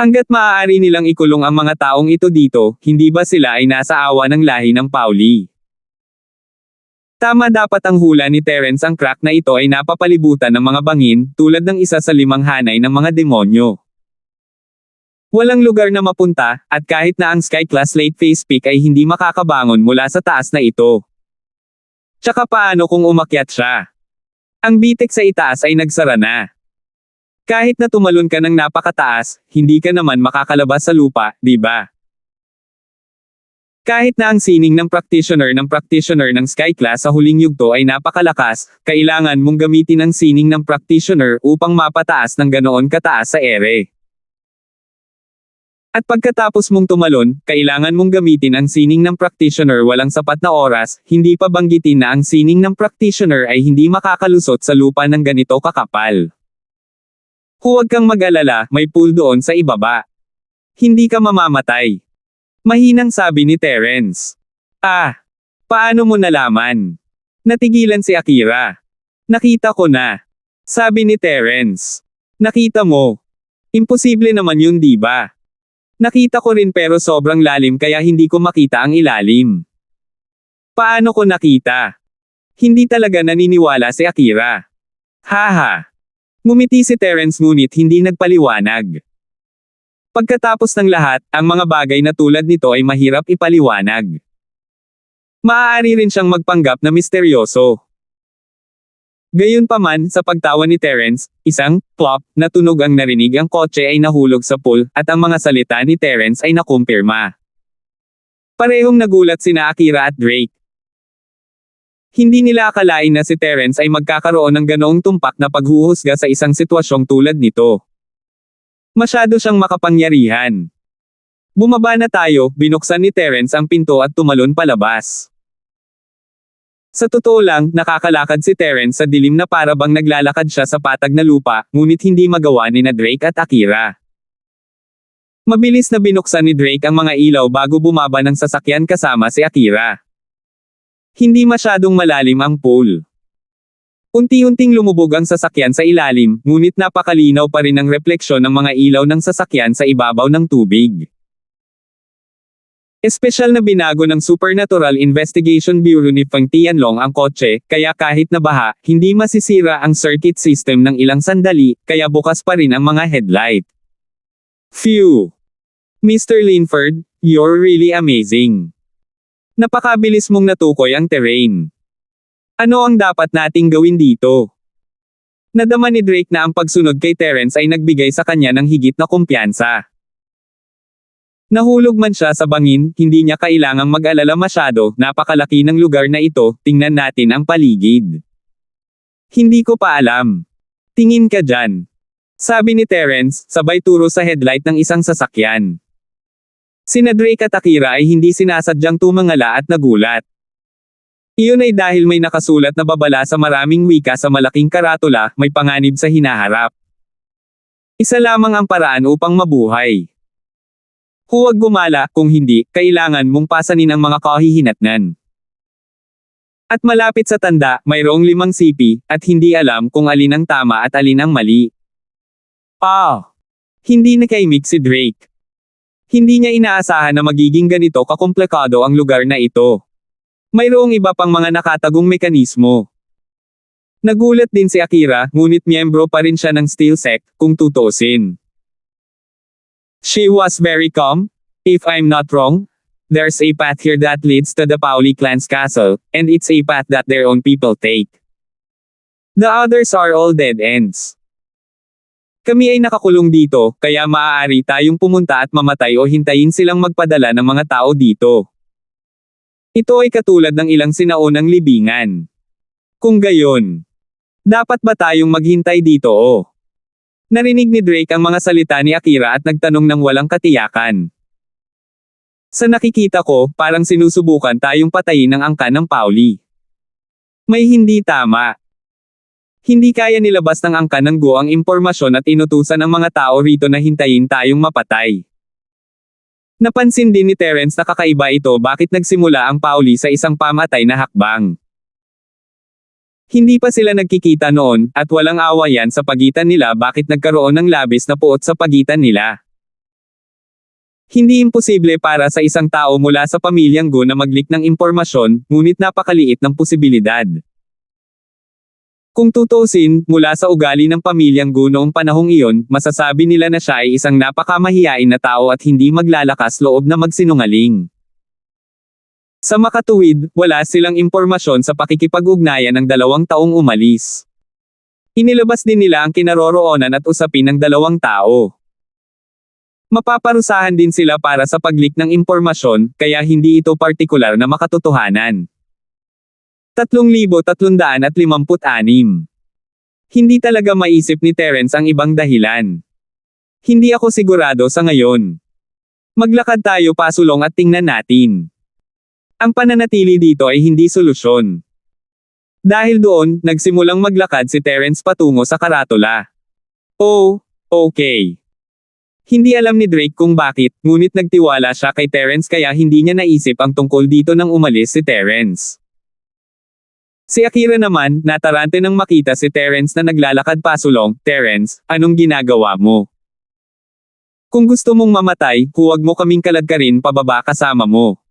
Hanggat maaari nilang ikulong ang mga taong ito dito, hindi ba sila ay nasa awa ng lahi ng Pauli? Tama dapat ang hula ni Terence, ang crack na ito ay napapalibutan ng mga bangin, tulad ng isa sa 5 hanay ng mga demonyo. Walang lugar na mapunta, at kahit na ang Sky Class Late Phase Peak ay hindi makakabangon mula sa taas na ito. Tsaka paano kung umakyat siya? Ang bitek sa itaas ay nagsara na. Kahit na tumalon ka ng napakataas, hindi ka naman makakalabas sa lupa, di ba? Kahit na ang sining ng practitioner ng Sky Class sa huling yugto ay napakalakas, kailangan mong gamitin ang sining ng practitioner upang mapataas ng ganoon kataas sa ere. At pagkatapos mong tumalon, kailangan mong gamitin ang sining ng practitioner walang sapat na oras, hindi pa banggitin na ang sining ng practitioner ay hindi makakalusot sa lupa ng ganito kakapal. Huwag kang mag-alala, may pool doon sa ibaba. Hindi ka mamamatay. Mahinang sabi ni Terence. Ah! Paano mo nalaman? Natigilan si Akira. Nakita ko na. Sabi ni Terence. Nakita mo. Imposible naman yun, di ba? Nakita ko rin pero sobrang lalim kaya hindi ko makita ang ilalim. Paano ko nakita? Hindi talaga naniniwala si Akira. Haha. Ngumiti si Terence ngunit hindi nagpaliwanag. Pagkatapos ng lahat, ang mga bagay na tulad nito ay mahirap ipaliwanag. Maaari rin siyang magpanggap na misteryoso. Gayunpaman, sa pagtawa ni Terence, isang plop na tunog ang narinig, ang kotse ay nahulog sa pool, at ang mga salita ni Terence ay nakumpirma. Parehong nagulat sina Akira at Drake. Hindi nila akalain na si Terence ay magkakaroon ng ganoong tumpak na paghuhusga sa isang sitwasyong tulad nito. Masyado siyang makapangyarihan. Bumaba na tayo, binuksan ni Terence ang pinto at tumalon palabas. Sa totoo lang, nakakalakad si Terence sa dilim na para bang naglalakad siya sa patag na lupa, ngunit hindi magawa ni na Drake at Akira. Mabilis na binuksan ni Drake ang mga ilaw bago bumaba ng sasakyan kasama si Akira. Hindi masyadong malalim ang pool. Unti-unting lumubog ang sasakyan sa ilalim, ngunit napakalinaw pa rin ang refleksyon ng mga ilaw ng sasakyan sa ibabaw ng tubig. Espesyal na binago ng Supernatural Investigation Bureau ni Feng Tianlong ang kotse, kaya kahit na baha, hindi masisira ang circuit system ng ilang sandali, kaya bukas pa rin ang mga headlight. Phew! Mr. Linford, you're really amazing. Napakabilis mong natukoy ang terrain. Ano ang dapat nating gawin dito? Nadama ni Drake na ang pagsunod kay Terence ay nagbigay sa kanya ng higit na kumpiyansa. Nahulog man siya sa bangin, hindi niya kailangang mag-alala masyado, napakalaki ng lugar na ito, tingnan natin ang paligid. Hindi ko pa alam. Tingin ka dyan. Sabi ni Terence, sabay turo sa headlight ng isang sasakyan. Sina Drake at Akira ay hindi sinasadyang tumangala at nagulat. Iyon ay dahil may nakasulat na babala sa maraming wika sa malaking karatula, may panganib sa hinaharap. Isa lamang ang paraan upang mabuhay. Huwag gumala, kung hindi, kailangan mong pasanin ang mga kahihinatnan. At malapit sa tanda, mayroong 5 sipi, at hindi alam kung alin ang tama at alin ang mali. Hindi nakaimik si Drake. Hindi niya inaasahan na magiging ganito kakomplikado ang lugar na ito. Mayroong iba pang mga nakatagong mekanismo. Nagulat din si Akira, ngunit miyembro pa rin siya ng Steel Sect, kung tutuusin. She was very calm, if I'm not wrong. There's a path here that leads to the Pauli clan's castle, and it's a path that their own people take. The others are all dead ends. Kami ay nakakulong dito, kaya maaari tayong pumunta at mamatay o hintayin silang magpadala ng mga tao dito. Ito ay katulad ng ilang sinaunang libingan. Kung gayon, dapat ba tayong maghintay dito o? Narinig ni Drake ang mga salita ni Akira at nagtanong ng walang katiyakan. Sa nakikita ko, parang sinusubukan tayong patayin ang angkan ng Pauli. May hindi tama. Hindi kaya nilabas ng angkan ng Go ang impormasyon at inutusan ang mga tao rito na hintayin tayong mapatay. Napansin din ni Terence na kakaiba ito bakit nagsimula ang Pauli sa isang pamatay na hakbang. Hindi pa sila nagkikita noon, at walang awayan sa pagitan nila bakit nagkaroon ng labis na puot sa pagitan nila. Hindi imposible para sa isang tao mula sa pamilyang Go na mag-leak ng impormasyon, ngunit napakaliit ng posibilidad. Kung tutuusin, mula sa ugali ng pamilyang Go noong panahong iyon, masasabi nila na siya ay isang napakamahiyain na tao at hindi maglalakas loob na magsinungaling. Sa makatuwid, wala silang impormasyon sa pakikipag-ugnayan ng 2 taong umalis. Inilabas din nila ang kinaroroonan at usapin ng 2 tao. Mapaparusahan din sila para sa pag-leak ng impormasyon, kaya hindi ito partikular na makatotohanan. 3,356. Hindi talaga maisip ni Terence ang ibang dahilan. Hindi ako sigurado sa ngayon. Maglakad tayo pasulong at tingnan natin. Ang pananatili dito ay hindi solusyon. Dahil doon, nagsimulang maglakad si Terence patungo sa karatula. Oh, okay. Hindi alam ni Drake kung bakit, ngunit nagtiwala siya kay Terence kaya hindi niya naisip ang tungkol dito nang umalis si Terence. Si Akira naman, natarante nang makita si Terence na naglalakad pasulong. Terence, anong ginagawa mo? Kung gusto mong mamatay, huwag mo kaming kaladkarin pababa kasama mo.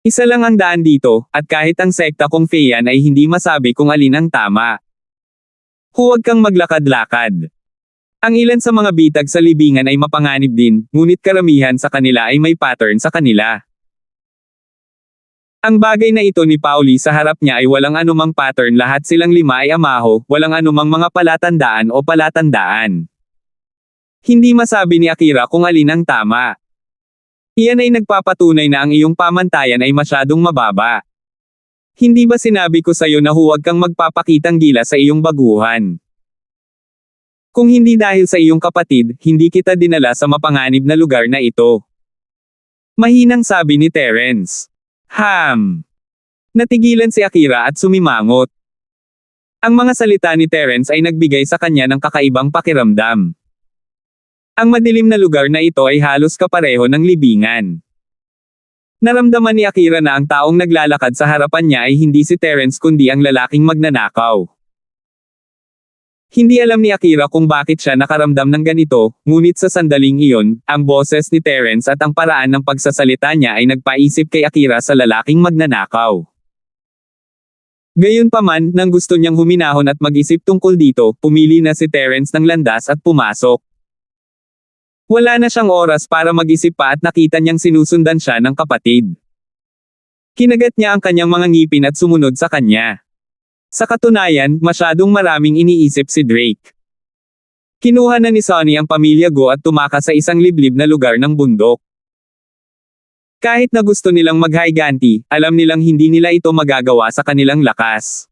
Isa lang ang daan dito, at kahit ang sekta kong Feian ay hindi masabi kung alin ang tama. Huwag kang maglakad-lakad. Ang ilan sa mga bitag sa libingan ay mapanganib din, ngunit karamihan sa kanila ay may pattern sa kanila. Ang bagay na ito ni Pauli sa harap niya ay walang anumang pattern, lahat silang 5 ay amaho, walang anumang mga palatandaan o palatandaan. Hindi masabi ni Akira kung alin ang tama. Iyan ay nagpapatunay na ang iyong pamantayan ay masyadong mababa. Hindi ba sinabi ko sa iyo na huwag kang magpapakitang gila sa iyong baguhan? Kung hindi dahil sa iyong kapatid, hindi kita dinala sa mapanganib na lugar na ito. Mahinang sabi ni Terence. Natigilan si Akira at sumimangot. Ang mga salita ni Terence ay nagbigay sa kanya ng kakaibang pakiramdam. Ang madilim na lugar na ito ay halos kapareho ng libingan. Naramdaman ni Akira na ang taong naglalakad sa harapan niya ay hindi si Terence kundi ang lalaking magnanakaw. Hindi alam ni Akira kung bakit siya nakaramdam ng ganito, ngunit sa sandaling iyon, ang boses ni Terence at ang paraan ng pagsasalita niya ay nagpaisip kay Akira sa lalaking magnanakaw. Gayunpaman, nang gusto niyang huminahon at mag-isip tungkol dito, pumili na si Terence ng landas at pumasok. Wala na siyang oras para mag-isip pa at nakita niyang sinusundan siya ng kapatid. Kinagat niya ang kanyang mga ngipin at sumunod sa kanya. Sa katunayan, masyadong maraming iniisip si Drake. Kinuha na ni Sonny ang pamilya Go at tumakas sa isang liblib na lugar ng bundok. Kahit na gusto nilang maghiganti, alam nilang hindi nila ito magagawa sa kanilang lakas.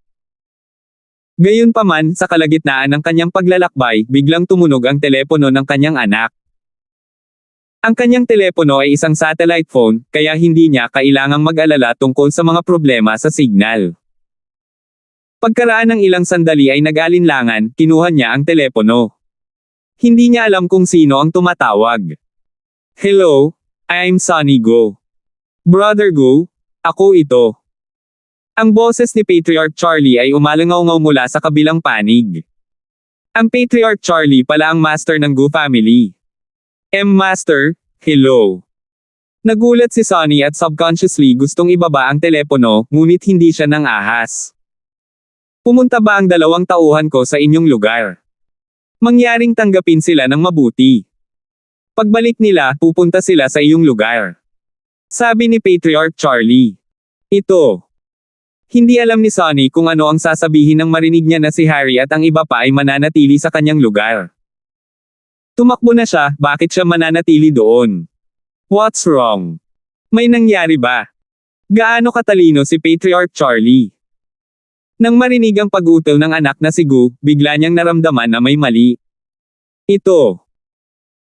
Gayunpaman, sa kalagitnaan ng kanyang paglalakbay, biglang tumunog ang telepono ng kanyang anak. Ang kanyang telepono ay isang satellite phone, kaya hindi niya kailangang mag-alala tungkol sa mga problema sa signal. Pagkaraan ng ilang sandali ay nag-alinlangan, kinuha niya ang telepono. Hindi niya alam kung sino ang tumatawag. Hello, I'm Sonny Go. Brother Go, ako ito. Ang boses ni Patriarch Charlie ay umalangaw-ngaw mula sa kabilang panig. Ang Patriarch Charlie pala ang master ng Go family. Master, hello. Nagulat si Sonny at subconsciously gustong ibaba ang telepono, ngunit hindi siya nang ahas. Pumunta ba ang 2 tauhan ko sa inyong lugar? Mangyaring tanggapin sila ng mabuti. Pagbalik nila, pupunta sila sa iyong lugar. Sabi ni Patriarch Charlie. Ito. Hindi alam ni Sonny kung ano ang sasabihin nang marinig niya na si Harry at ang iba pa ay mananatili sa kanyang lugar. Tumakbo na siya, bakit siya mananatili doon? What's wrong? May nangyari ba? Gaano katalino si Patriarch Charlie? Nang marinig ang pag-utos ng anak na si Gu, bigla niyang naramdaman na may mali. Ito.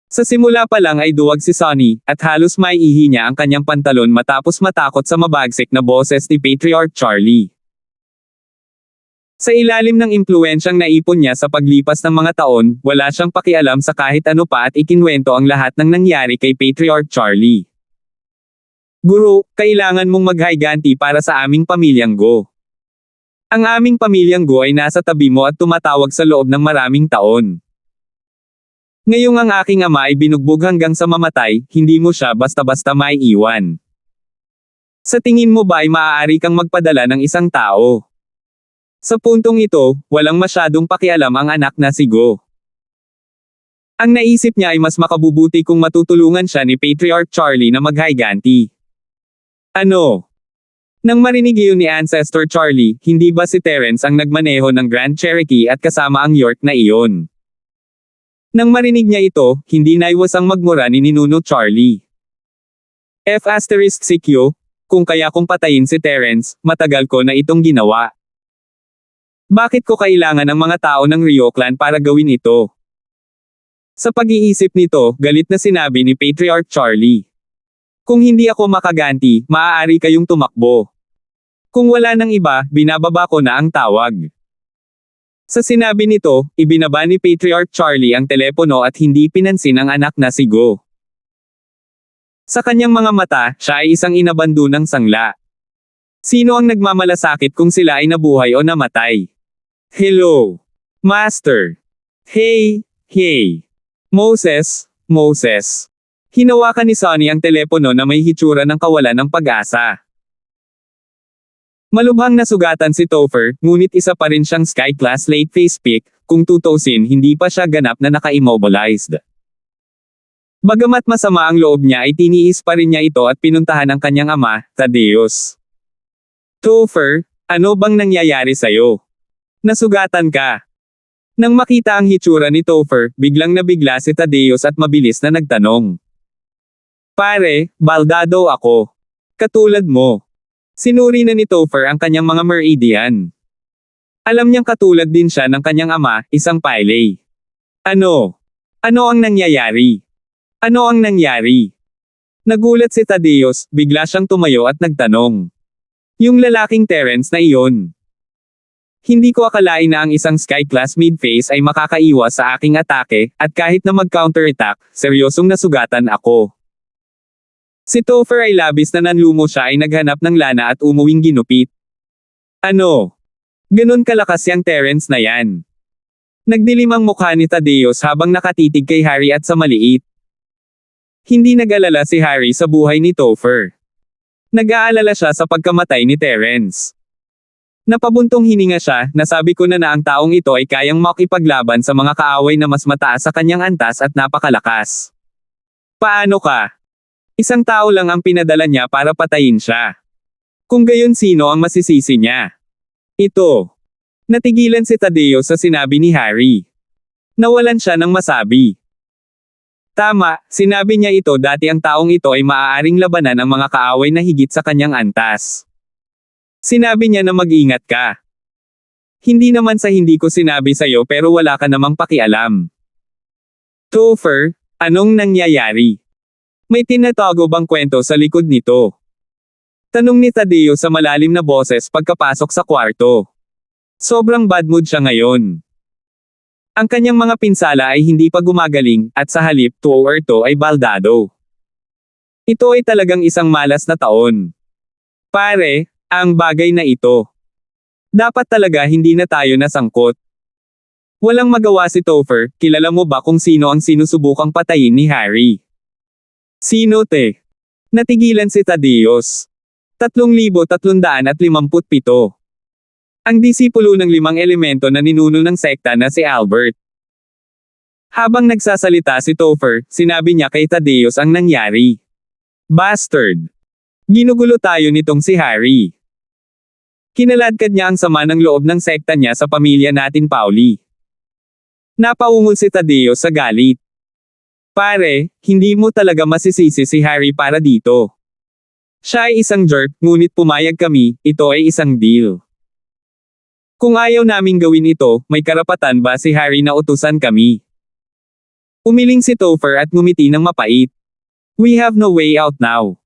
Sa simula pa lang ay duwag si Sonny, at halos maiihi niya ang kanyang pantalon matapos matakot sa mabagsik na boses ni Patriarch Charlie. Sa ilalim ng impluwensyang naipon niya sa paglipas ng mga taon, wala siyang pakialam sa kahit ano pa at ikinwento ang lahat ng nangyari kay Patriarch Charlie. Guro, kailangan mong maghiganti para sa aming pamilyang Go. Ang aming pamilyang Go ay nasa tabi mo at tumatawag sa loob ng maraming taon. Ngayong ang aking ama ay binugbog hanggang sa mamatay, hindi mo siya basta-basta maiiwan. Sa tingin mo ba ay maaari kang magpadala ng isang tao? Sa puntong ito, walang masyadong pakialam ang anak na si Go. Ang naisip niya ay mas makabubuti kung matutulungan siya ni Patriarch Charlie na maghiganti. Ano? Nang marinig iyon ni Ancestor Charlie, hindi ba si Terence ang nagmaneho ng Grand Cherokee at kasama ang York na iyon? Nang marinig niya ito, hindi naiwasang magmura ni Ninuno Charlie. F***CQ, kung kaya kong patayin si Terence, matagal ko na itong ginawa. Bakit ko kailangan ng mga tao ng Rio Clan para gawin ito? Sa pag-iisip nito, galit na sinabi ni Patriarch Charlie. Kung hindi ako makaganti, maaari kayong tumakbo. Kung wala nang iba, binababa ko na ang tawag. Sa sinabi nito, ibinaba ni Patriarch Charlie ang telepono at hindi pinansin ang anak na si Go. Sa kanyang mga mata, siya ay isang inabandonang sangla. Sino ang nagmamalasakit kung sila ay nabuhay o namatay? Hello, Master. Hey, hey. Moses, Moses. Hinawakan ni Sonny ang telepono na may hitsura ng kawalan ng pag-asa. Malubhang nasugatan si Topher, ngunit isa pa rin siyang sky-class late phase pick, kung tutusin hindi pa siya ganap na naka-immobilized. Bagamat masama ang loob niya ay tiniis pa rin niya ito at pinuntahan ang kanyang ama, Thaddeus. Topher, ano bang nangyayari sa'yo? Nasugatan ka. Nang makita ang hitsura ni Topher, biglang nabigla si Thaddeus at mabilis na nagtanong. Pare, baldado ako. Katulad mo. Sinuri na ni Topher ang kanyang mga meridian. Alam niyang katulad din siya ng kanyang ama, isang pile. Ano? Ano ang nangyayari? Ano ang nangyari? Nagulat si Thaddeus, bigla siyang tumayo at nagtanong. Yung lalaking Terence na iyon. Hindi ko akalain na ang isang sky-class mid-phase ay makakaiwas sa aking atake, at kahit na mag-counterattack, seryosong nasugatan ako. Si Topher ay labis na nanlumo siya ay naghanap ng lana at umuwing ginupit. Ano? Ganon kalakas yang Terence na yan. Nagdilim ang mukha ni Thaddeus habang nakatitig kay Harry at sa maliit. Hindi nag-alala si Harry sa buhay ni Topher. Nag-aalala siya sa pagkamatay ni Terence. Napabuntong hininga siya, nasabi ko na ang taong ito ay kayang makipaglaban sa mga kaaway na mas mataas sa kanyang antas at napakalakas. Paano ka? Isang tao lang ang pinadala niya para patayin siya. Kung gayon sino ang masisisi niya? Ito. Natigilan si Thaddeus sa sinabi ni Harry. Nawalan siya ng masabi. Tama, sinabi niya ito dati ang taong ito ay maaaring labanan ng mga kaaway na higit sa kanyang antas. Sinabi niya na mag-ingat ka. Hindi naman sa hindi ko sinabi sa'yo pero wala ka namang pakialam. Topher, anong nangyayari? May tinatago bang kwento sa likod nito? Tanong ni Thaddeus sa malalim na boses pagkapasok sa kwarto. Sobrang bad mood siya ngayon. Ang kanyang mga pinsala ay hindi pa gumagaling, at sa halip to ay baldado. Ito ay talagang isang malas na taon. Pare, ang bagay na ito. Dapat talaga hindi na tayo nasangkot. Walang magawa si Topher, kilala mo ba kung sino ang sinusubukang patayin ni Harry? Sino te? Natigilan si Thaddeus. 3,357. Ang disipulo ng 5 elemento na ninuno ng sekta na si Albert. Habang nagsasalita si Topher, sinabi niya kay Thaddeus ang nangyari. Bastard! Ginugulo tayo nitong si Harry. Kinaladkad niya ang sama ng loob ng sekta niya sa pamilya natin, Pauli. Napaungol si Tadeo sa galit. Pare, hindi mo talaga masisisi si Harry para dito. Siya ay isang jerk, ngunit pumayag kami, ito ay isang deal. Kung ayaw naming gawin ito, may karapatan ba si Harry na utusan kami? Umiling si Topher at ngumiti ng mapait. We have no way out now.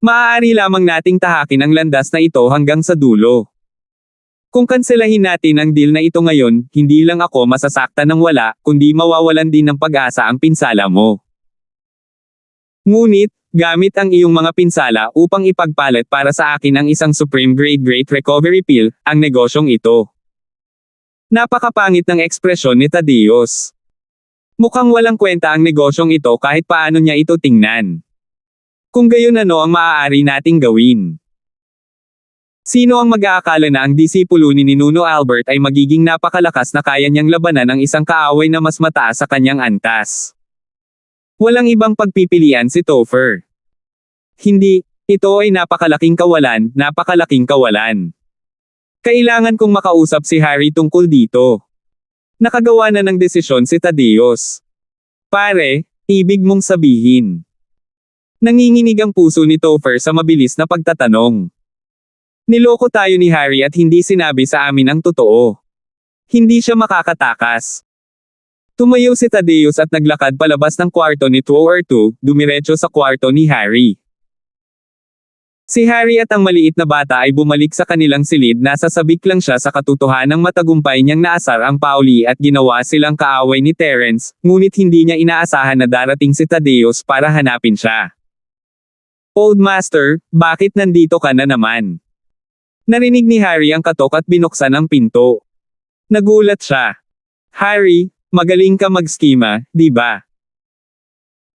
Maaari lamang nating tahakin ang landas na ito hanggang sa dulo. Kung kanselahin natin ang deal na ito ngayon, hindi lang ako masasaktan ng wala, kundi mawawalan din ng pag-asa ang pinsala mo. Ngunit, gamit ang iyong mga pinsala upang ipagpalit para sa akin ang isang Supreme Grade Great Recovery Pill, ang negosyong ito. Napakapangit ng ekspresyon ni Tadeos. Mukhang walang kwenta ang negosyong ito kahit paano niya ito tingnan. Kung gayon, ano ang maaari nating gawin? Sino ang mag-aakala na ang disipulo ni Ninuno Albert ay magiging napakalakas na kaya niyang labanan ang isang kaaway na mas mataas sa kanyang antas? Walang ibang pagpipilian si Topher. Hindi, ito ay napakalaking kawalan, napakalaking kawalan. Kailangan kong makausap si Harry tungkol dito. Nakagawa na ng desisyon si Tadeos. Pare, ibig mong sabihin. Nanginginig ang puso ni Topher sa mabilis na pagtatanong. Niloko tayo ni Harry at hindi sinabi sa amin ang totoo. Hindi siya makakatakas. Tumayo si Tadeos at naglakad palabas ng kwarto ni Tower 2, dumiretso sa kwarto ni Harry. Si Harry at ang maliit na bata ay bumalik sa kanilang silid, nasasabik lang siya sa katotohanang matagumpay niyang naasar ang Pauli at ginawa silang kaaway ni Terence, ngunit hindi niya inaasahan na darating si Tadeos para hanapin siya. Old Master, bakit nandito ka na naman? Narinig ni Harry ang katok at binuksan ang pinto. Nagulat siya. Harry, magaling ka mag-skima, di ba?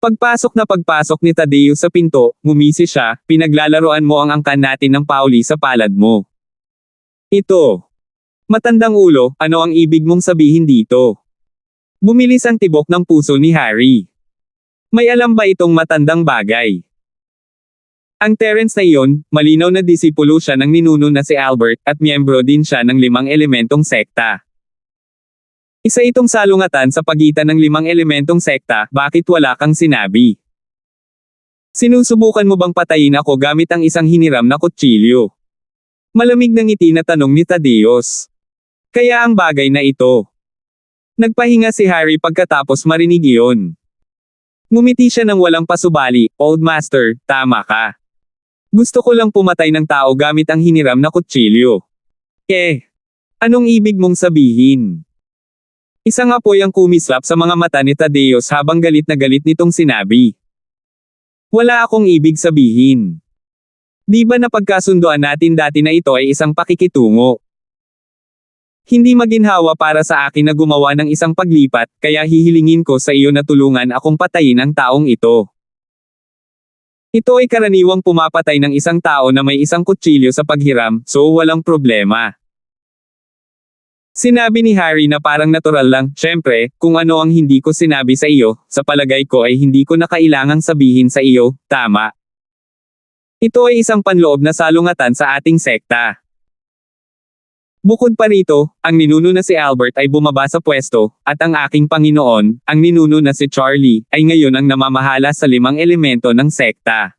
Pagpasok ni Tadeo sa pinto, ngumisi siya, pinaglalaroan mo ang angkan natin ng Pauli sa palad mo. Ito. Matandang ulo, ano ang ibig mong sabihin dito? Bumilis ang tibok ng puso ni Harry. May alam ba itong matandang bagay? Ang Terence na iyon, malinaw na disipulo siya ng ninuno na si Albert, at miyembro din siya ng 5 elementong sekta. Isa itong salungatan sa pagitan ng 5 elementong sekta, bakit wala kang sinabi? Sinusubukan mo bang patayin ako gamit ang isang hiniram na kutsilyo? Malamig na ngiti na tanong ni Tadeos. Kaya ang bagay na ito. Nagpahinga si Harry pagkatapos marinig iyon. Ngumiti siya ng walang pasubali, Old Master, tama ka. Gusto ko lang pumatay ng tao gamit ang hiniram na kutsilyo. Anong ibig mong sabihin? Isang apoy ang kumislap sa mga mata ni Tadeos habang galit na galit nitong sinabi. Wala akong ibig sabihin. Di ba napagkasunduan natin dati na ito ay isang pakikitungo? Hindi maginhawa para sa akin na gumawa ng isang paglipat, kaya hihilingin ko sa iyo na tulungan akong patayin ang taong ito. Ito ay karaniwang pumapatay ng isang tao na may isang kutsilyo sa paghiram, so walang problema. Sinabi ni Harry na parang natural lang, syempre, kung ano ang hindi ko sinabi sa iyo, sa palagay ko ay hindi ko na kailangang sabihin sa iyo, tama. Ito ay isang panloob na salungatan sa ating sekta. Bukod pa rito, ang ninuno na si Albert ay bumaba sa pwesto, at ang aking Panginoon, ang ninuno na si Charlie, ay ngayon ang namamahala sa 5 elemento ng sekta.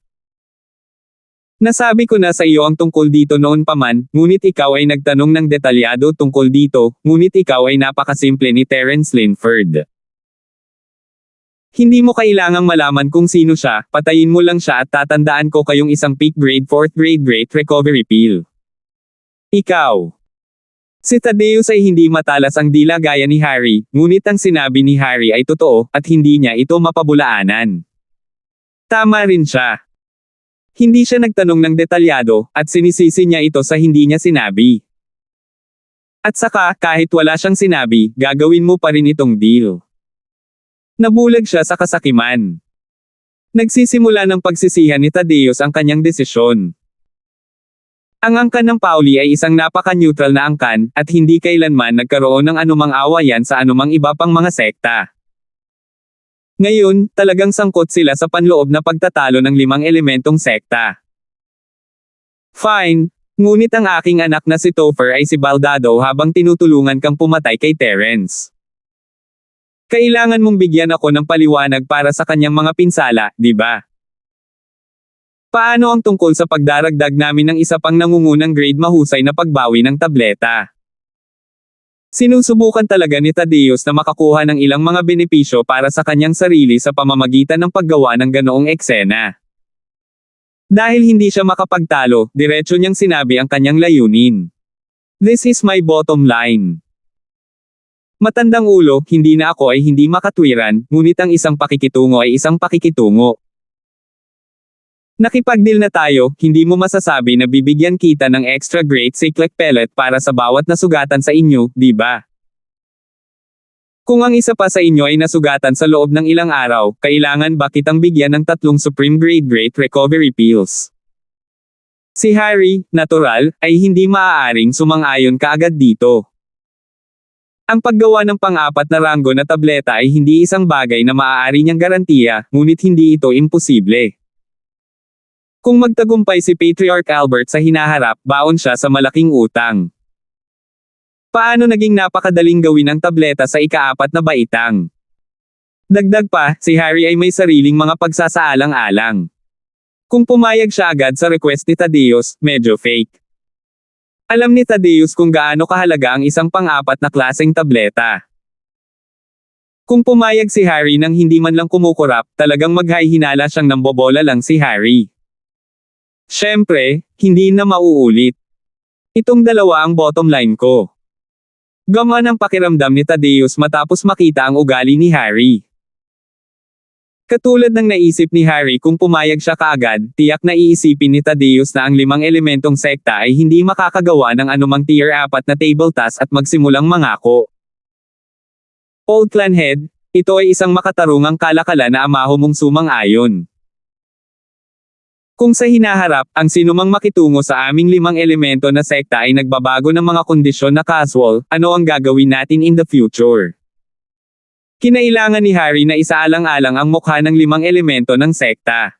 Nasabi ko na sa iyo ang tungkol dito noon pa man, ngunit ikaw ay nagtanong ng detalyado tungkol dito, ngunit ikaw ay napakasimple ni Terence Linford. Hindi mo kailangang malaman kung sino siya, patayin mo lang siya at tatandaan ko kayong isang peak grade 4th grade Great Recovery Pill. Ikaw. Si Tadeus ay hindi matalas ang dila gaya ni Harry, ngunit ang sinabi ni Harry ay totoo, at hindi niya ito mapabulaanan. Tama rin siya. Hindi siya nagtanong ng detalyado, at sinisisi niya ito sa hindi niya sinabi. At saka, kahit wala siyang sinabi, gagawin mo pa rin itong deal. Nabulag siya sa kasakiman. Nagsisimula ng pagsisihan ni Tadeus ang kanyang desisyon. Ang angkan ng Pauli ay isang napaka-neutral na angkan, at hindi kailanman nagkaroon ng anumang awayan sa anumang iba pang mga sekta. Ngayon, talagang sangkot sila sa panloob na pagtatalo ng 5 elementong sekta. Fine, ngunit ang aking anak na si Topher ay si Baldado habang tinutulungan kang pumatay kay Terence. Kailangan mong bigyan ako ng paliwanag para sa kanyang mga pinsala, di ba? Paano ang tungkol sa pagdaragdag namin ng isa pang nangungunang grade mahusay na pagbawi ng tableta? Sinusubukan talaga ni Thaddeus na makakuha ng ilang mga benepisyo para sa kanyang sarili sa pamamagitan ng paggawa ng ganoong eksena. Dahil hindi siya makapagtalo, diretso niyang sinabi ang kanyang layunin. This is my bottom line. Matandang ulo, hindi na ako ay hindi makatwiran, ngunit ang isang pakikitungo ay isang pakikitungo. Nakipag-deal na tayo, hindi mo masasabi na bibigyan kita ng extra great cyclic pellet para sa bawat nasugatan sa inyo, di ba? Kung ang isa pa sa inyo ay nasugatan sa loob ng ilang araw, kailangan ba kitang bigyan ng 3 supreme grade great recovery pills? Si Harry, natural, ay hindi maaaring sumang-ayon kaagad dito. Ang paggawa ng pang-4 na ranggo na tableta ay hindi isang bagay na maaari niyang garantiya, ngunit hindi ito imposible. Kung magtagumpay si Patriarch Albert sa hinaharap, baon siya sa malaking utang. Paano naging napakadaling gawin ang tableta sa ika-4 na baitang? Dagdag pa, si Harry ay may sariling mga pagsasaalang-alang. Kung pumayag siya agad sa request ni Thaddeus, medyo fake. Alam ni Thaddeus kung gaano kahalaga ang isang pang-4 na klaseng tableta. Kung pumayag si Harry nang hindi man lang kumukurap, talagang maghahinala siyang nambobola lang si Harry. Siyempre, hindi na mauulit. Itong dalawa ang bottom line ko. Gamaan ang pakiramdam ni Thaddeus matapos makita ang ugali ni Harry. Katulad ng naisip ni Harry kung pumayag siya kaagad, tiyak na iisipin ni Thaddeus na ang 5 elementong sekta ay hindi makakagawa ng anumang tier 4 na table task at magsimulang mangako. Old Clan Head, ito ay isang makatarungang kalakalan na amaho mong sumang-ayon. Kung sa hinaharap, ang sinumang makitungo sa aming 5 elemento na sekta ay nagbabago ng mga kondisyon na casual, ano ang gagawin natin in the future? Kinailangan ni Harry na isaalang-alang ang mukha ng 5 elemento ng sekta.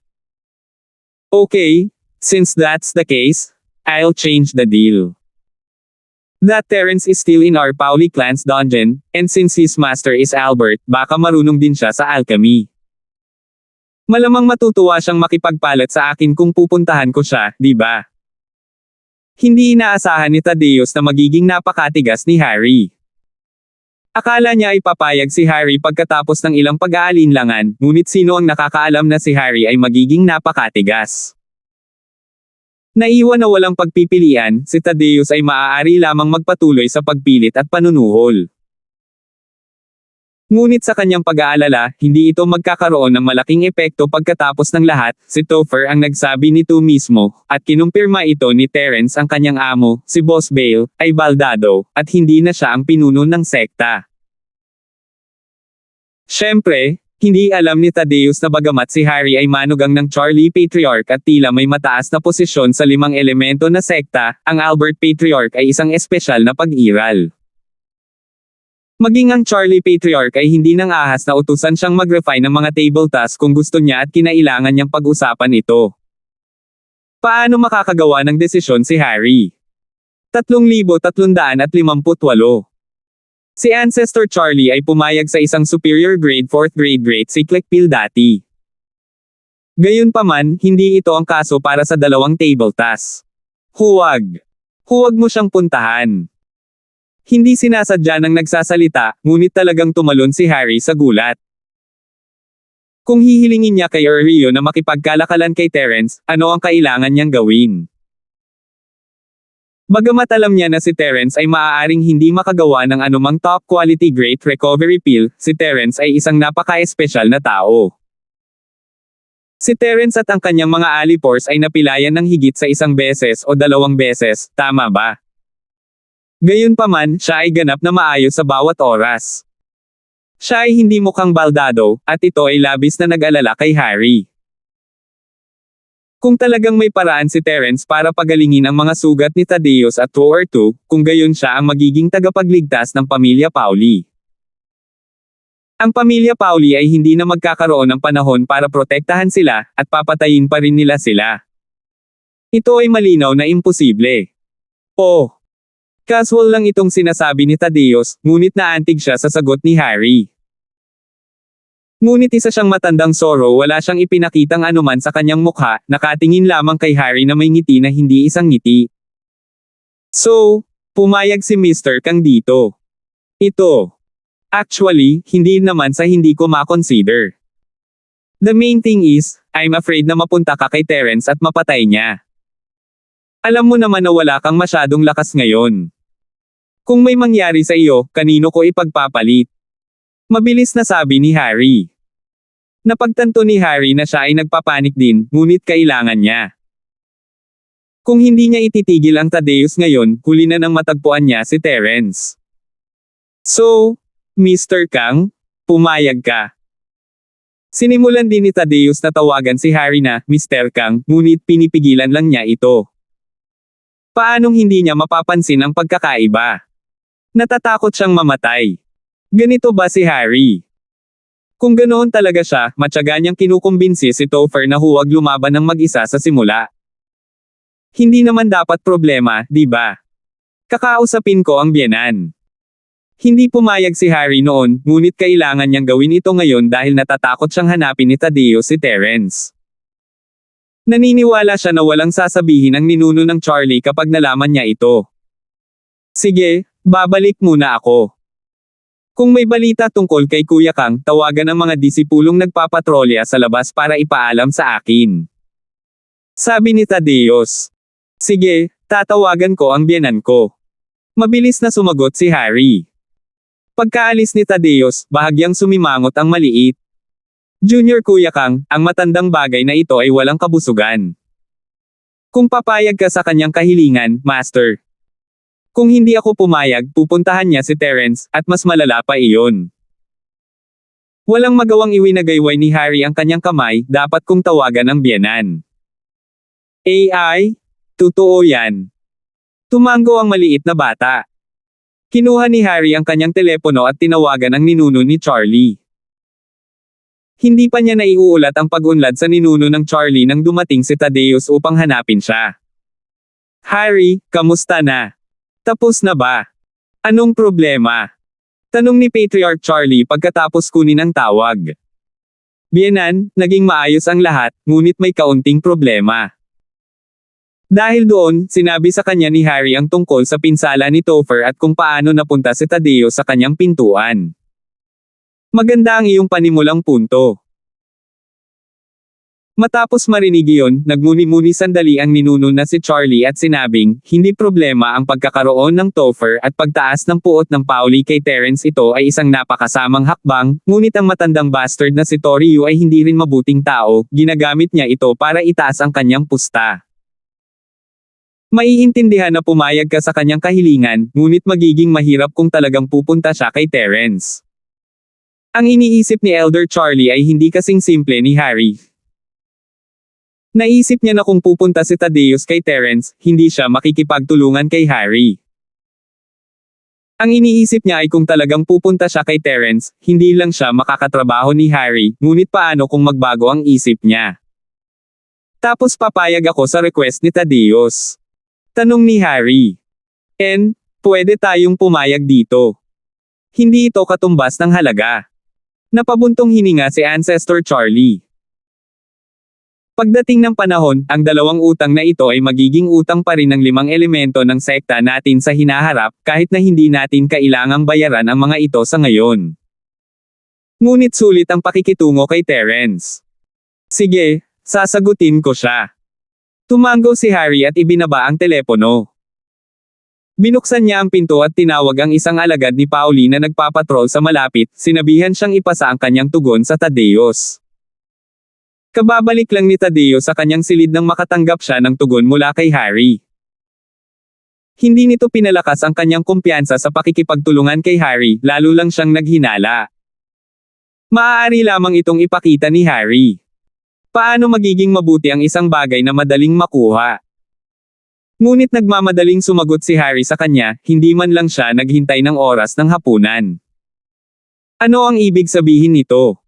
Okay, since that's the case, I'll change the deal. That Terence is still in our Pauli clan's dungeon, and since his master is Albert, baka marunong din siya sa alchemy. Malamang matutuwa siyang makipagpalit sa akin kung pupuntahan ko siya, di ba? Hindi inaasahan ni Thaddeus na magiging napakatigas ni Harry. Akala niya ay papayag si Harry pagkatapos ng ilang pag-aalinlangan, ngunit sino ang nakakaalam na si Harry ay magiging napakatigas. Naiwan na walang pagpipilian, si Thaddeus ay maaari lamang magpatuloy sa pagpilit at panunuhol. Ngunit sa kanyang pag-aalala, hindi ito magkakaroon ng malaking epekto pagkatapos ng lahat, si Topher ang nagsabi nito mismo, at kinumpirma ito ni Terence ang kanyang amo, si Boss Bale, ay Baldado, at hindi na siya ang pinuno ng sekta. Siyempre, hindi alam ni Thaddeus na bagamat si Harry ay manugang ng Charlie Patriarch at tila may mataas na posisyon sa 5 elemento na sekta, ang Albert Patriarch ay isang espesyal na pag-iral. Maging ang Charlie Patriarch ay hindi nang ahas na utusan siyang mag-refine ng mga table tasks kung gusto niya at kinailangan niyang pag-usapan ito. Paano makakagawa ng desisyon si Harry? 3,358. Si Ancestor Charlie ay pumayag sa isang superior grade 4th grade great cyclic pill dati. Gayunpaman, hindi ito ang kaso para sa 2 table tasks. Huwag mo siyang puntahan. Hindi sinasadya ng nagsasalita, ngunit talagang tumalon si Harry sa gulat. Kung hihilingin niya kay Rio na makipagkalakalan kay Terence, ano ang kailangan niyang gawin? Bagamat alam niya na si Terence ay maaaring hindi makagawa ng anumang top quality great recovery pill, si Terence ay isang napaka-espesyal na tao. Si Terence at ang kanyang mga alipors ay napilayan ng higit sa 1 beses o 2 beses, tama ba? Gayunpaman, siya ay ganap na maayos sa bawat oras. Siya ay hindi mukhang Baldado, at ito ay labis na nag-alala kay Harry. Kung talagang may paraan si Terence para pagalingin ang mga sugat ni Thaddeus at 2 or 2, kung gayon siya ang magiging tagapagligtas ng pamilya Pauli. Ang pamilya Pauli ay hindi na magkakaroon ng panahon para protektahan sila, at papatayin pa rin nila sila. Ito ay malinaw na imposible. Oh, casual lang itong sinasabi ni Thaddeus, ngunit naantig siya sa sagot ni Harry. Ngunit isa siyang matandang Zorro, wala siyang ipinakitang anuman sa kanyang mukha, nakatingin lamang kay Harry na may ngiti na hindi isang ngiti. So, pumayag si Mr. Kang dito. Ito. Actually, hindi naman sa hindi ko ma-consider. The main thing is, I'm afraid na mapunta ka kay Terence at mapatay niya. Alam mo naman na wala kang masyadong lakas ngayon. Kung may mangyari sa iyo, kanino ko ipagpapalit? Mabilis na sabi ni Harry. Napagtanto ni Harry na siya ay nagpapanik din, ngunit kailangan niya. Kung hindi niya ititigil ang Thaddeus ngayon, huli na nang matagpuan niya si Terence. So, Mr. Kang, pumayag ka. Sinimulan din ni Thaddeus na tawagan si Harry na Mr. Kang, ngunit pinipigilan lang niya ito. Paanong hindi niya mapapansin ang pagkakaiba? Natatakot siyang mamatay. Ganito ba si Harry? Kung ganoon talaga siya, matyaga niyang kinukumbinsi si Topher na huwag lumaban ng mag-isa sa simula. Hindi naman dapat problema, di ba? Kakausapin ko ang biyenan. Hindi pumayag si Harry noon, ngunit kailangan niyang gawin ito ngayon dahil natatakot siyang hanapin ni Thaddeus si Terence. Naniniwala siya na walang sasabihin ang ninuno ng Charlie kapag nalaman niya ito. Sige, babalik muna ako. Kung may balita tungkol kay Kuya Kang, tawagan ang mga disipulong nagpapatrolya sa labas para ipaalam sa akin. Sabi ni Thaddeus. Sige, tatawagan ko ang biyenan ko. Mabilis na sumagot si Harry. Pagkaalis ni Thaddeus, bahagyang sumimangot ang maliit. Junior Kuya Kang, ang matandang bagay na ito ay walang kabusugan. Kung papayag ka sa kanyang kahilingan, Master. Kung hindi ako pumayag, pupuntahan niya si Terence, at mas malala pa iyon. Walang magawang iwinagayway ni Harry ang kanyang kamay, dapat kong tawagan ang biyenan. AI? Totoo yan. Tumango ang maliit na bata. Kinuha ni Harry ang kanyang telepono at tinawagan ang ninuno ni Charlie. Hindi pa niya naiuulat ang pag-unlad sa ninuno ng Charlie nang dumating si Thaddeus upang hanapin siya. Harry, kamusta na? Tapos na ba? Anong problema? Tanong ni Patriarch Charlie pagkatapos kunin ang tawag. Biyenan, naging maayos ang lahat, ngunit may kaunting problema. Dahil doon, sinabi sa kanya ni Harry ang tungkol sa pinsala ni Topher at kung paano napunta si Thaddeus sa kanyang pintuan. Maganda ang iyong panimulang punto. Matapos marinig iyon, nagmuni-muni sandali ang ninuno na si Charlie at sinabing, hindi problema ang pagkakaroon ng Topher at pagtaas ng puot ng Pauli kay Terence, ito ay isang napakasamang hakbang, ngunit ang matandang bastard na si Toriu ay hindi rin mabuting tao, ginagamit niya ito para itaas ang kanyang pusta. Maiintindihan na pumayag ka sa kanyang kahilingan, ngunit magiging mahirap kung talagang pupunta siya kay Terence. Ang iniisip ni Elder Charlie ay hindi kasing simple ni Harry. Naisip niya na kung pupunta si Thaddeus kay Terence, hindi siya makikipagtulungan kay Harry. Ang iniisip niya ay kung talagang pupunta siya kay Terence, hindi lang siya makakatrabaho ni Harry, ngunit paano kung magbago ang isip niya? Tapos papayag ako sa request ni Thaddeus. Tanong ni Harry. Pwede tayong pumayag dito. Hindi ito katumbas ng halaga. Napabuntong hininga si Ancestor Charlie. Pagdating ng panahon, ang dalawang utang na ito ay magiging utang pa rin ng 5 elemento ng sekta natin sa hinaharap, kahit na hindi natin kailangang bayaran ang mga ito sa ngayon. Ngunit sulit ang pakikitungo kay Terence. Sige, sasagutin ko siya. Tumango si Harry at ibinaba ang telepono. Binuksan niya ang pinto at tinawag ang isang alagad ni Pauli na nagpapatrol sa malapit, sinabihan siyang ipasa ang kanyang tugon sa Thaddeus. Kababalik lang ni Thaddeus sa kanyang silid nang makatanggap siya ng tugon mula kay Harry. Hindi nito pinalakas ang kanyang kumpiyansa sa pakikipagtulungan kay Harry, lalo lang siyang naghinala. Maaari lamang itong ipakita ni Harry. Paano magiging mabuti ang isang bagay na madaling makuha? Ngunit nagmamadaling sumagot si Harry sa kanya, hindi man lang siya naghintay ng oras ng hapunan. Ano ang ibig sabihin nito?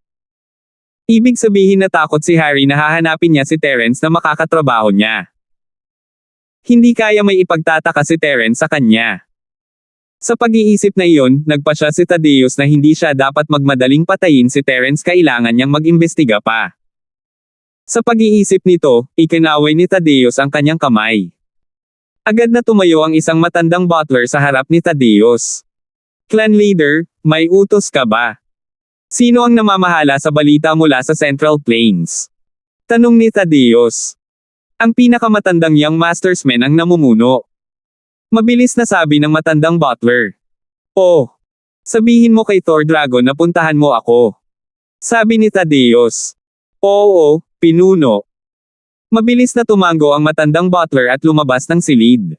Ibig sabihin na takot si Harry na hahanapin niya si Terence na makakatrabaho niya. Hindi kaya may ipagtataka si Terence sa kanya. Sa pag-iisip na iyon, nagpasya si Thaddeus na hindi siya dapat magmadaling patayin si Terence, kailangan niyang mag-imbestiga pa. Sa pag-iisip nito, ikinaway ni Thaddeus ang kanyang kamay. Agad na tumayo ang isang matandang butler sa harap ni Thaddeus. Clan leader, may utos ka ba? Sino ang namamahala sa balita mula sa Central Plains? Tanong ni Thaddeus. Ang pinakamatandang young mastersman ang namumuno. Mabilis na sabi ng matandang butler. Oh, sabihin mo kay Thor Dragon na puntahan mo ako. Sabi ni Thaddeus. Oo, pinuno. Mabilis na tumango ang matandang butler at lumabas ng silid.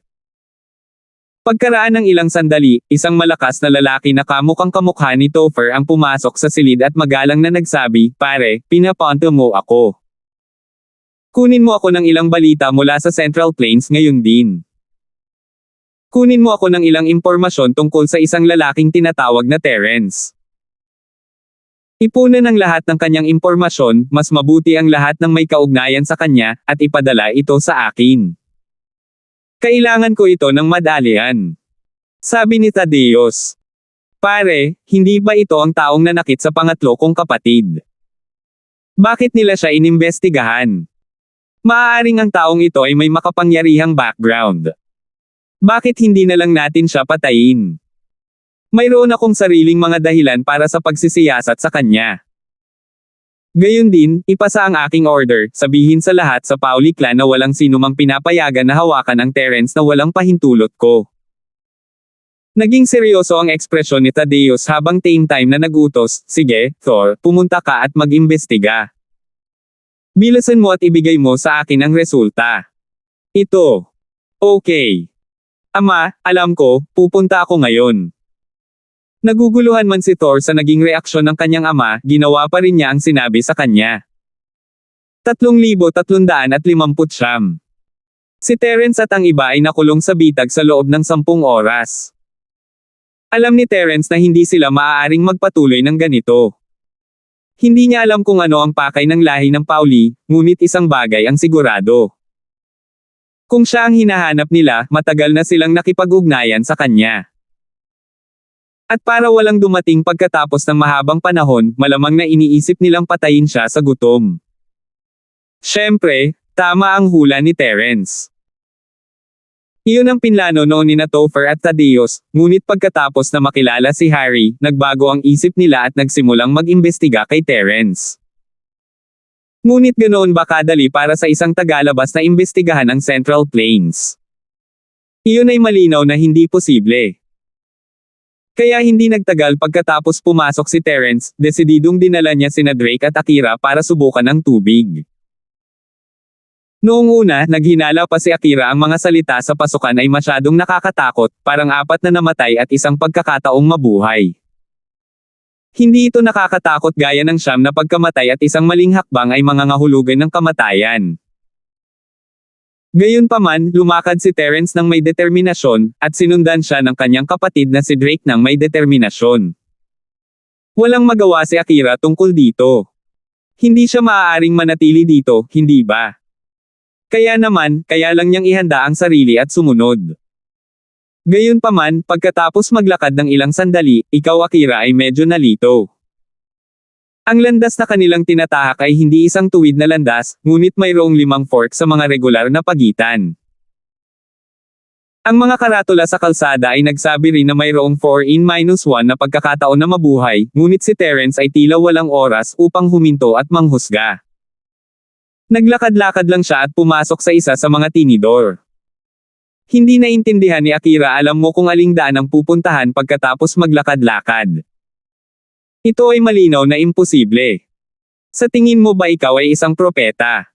Pagkaraan ng ilang sandali, isang malakas na lalaki na kamukhang kamukha ni Topher ang pumasok sa silid at magalang na nagsabi, pare, pinapunta mo ako. Kunin mo ako ng ilang balita mula sa Central Plains ngayon din. Kunin mo ako ng ilang impormasyon tungkol sa isang lalaking tinatawag na Terence. Ipunan ang lahat ng kanyang impormasyon, mas mabuti ang lahat ng may kaugnayan sa kanya, at ipadala ito sa akin. Kailangan ko ito ng madalian. Sabi ni Thaddeus. Pare, hindi ba ito ang taong nanakit sa pangatlo kong kapatid? Bakit nila siya inimbestigahan? Maaaring ang taong ito ay may makapangyarihang background. Bakit hindi na lang natin siya patayin? Mayroon akong sariling mga dahilan para sa pagsisiyasat sa kanya. Gayon din, ipasa ang aking order, sabihin sa lahat sa Pauli clan na walang sinumang pinapayagan na hawakan ang Terence na walang pahintulot ko. Naging seryoso ang ekspresyon ni Thaddeus habang same time na nagutos, sige, Thor, pumunta ka at mag-imbestiga. Bilasan mo at ibigay mo sa akin ang resulta. Ito. Okay. Ama, alam ko, pupunta ako ngayon. Naguguluhan man si Thor sa naging reaksyon ng kanyang ama, ginawa pa rin niya ang sinabi sa kanya. 3,350. Si Terence at ang iba ay nakulong sa bitag sa loob ng 10 oras. Alam ni Terence na hindi sila maaaring magpatuloy ng ganito. Hindi niya alam kung ano ang pakay ng lahi ng Pauli, ngunit isang bagay ang sigurado. Kung siya ang hinahanap nila, matagal na silang nakipag-ugnayan sa kanya. At para walang dumating pagkatapos ng mahabang panahon, malamang na iniisip nilang patayin siya sa gutom. Siyempre, tama ang hula ni Terence. Iyon ang pinlano noon ni Topher at Thaddeus, ngunit pagkatapos na makilala si Harry, nagbago ang isip nila at nagsimulang mag-imbestiga kay Terence. Ngunit ganoon ba kadali para sa isang tagalabas na imbestigahan ang Central Plains? Iyon ay malinaw na hindi posible. Kaya hindi nagtagal pagkatapos pumasok si Terence, desididong dinala niya sina Drake at Akira para subukan ang tubig. Noong una, naghinala pa si Akira ang mga salita sa pasukan ay masyadong nakakatakot, parang 4 na namatay at isang pagkakataong mabuhay. Hindi ito nakakatakot gaya ng 9 na pagkamatay at isang maling hakbang ay mangangahulugan ng kamatayan. Gayunpaman, lumakad si Terence ng may determinasyon, at sinundan siya ng kanyang kapatid na si Drake ng may determinasyon. Walang magawa si Akira tungkol dito. Hindi siya maaaring manatili dito, hindi ba? Kaya naman, kaya lang niyang ihanda ang sarili at sumunod. Gayunpaman, pagkatapos maglakad ng ilang sandali, ikaw Akira ay medyo nalito. Ang landas na kanilang tinatahak ay hindi isang tuwid na landas, ngunit mayroong 5 fork sa mga regular na pagitan. Ang mga karatula sa kalsada ay nagsabi rin na mayroong 4n-1 na pagkakataon na mabuhay, ngunit si Terence ay tila walang oras upang huminto at manghusga. Naglakad-lakad lang siya at pumasok sa isa sa mga tinidor. Hindi naintindihan ni Akira, alam mo kung aling daan ang pupuntahan pagkatapos maglakad-lakad. Ito ay malinaw na imposible. Sa tingin mo ba ikaw ay isang propeta?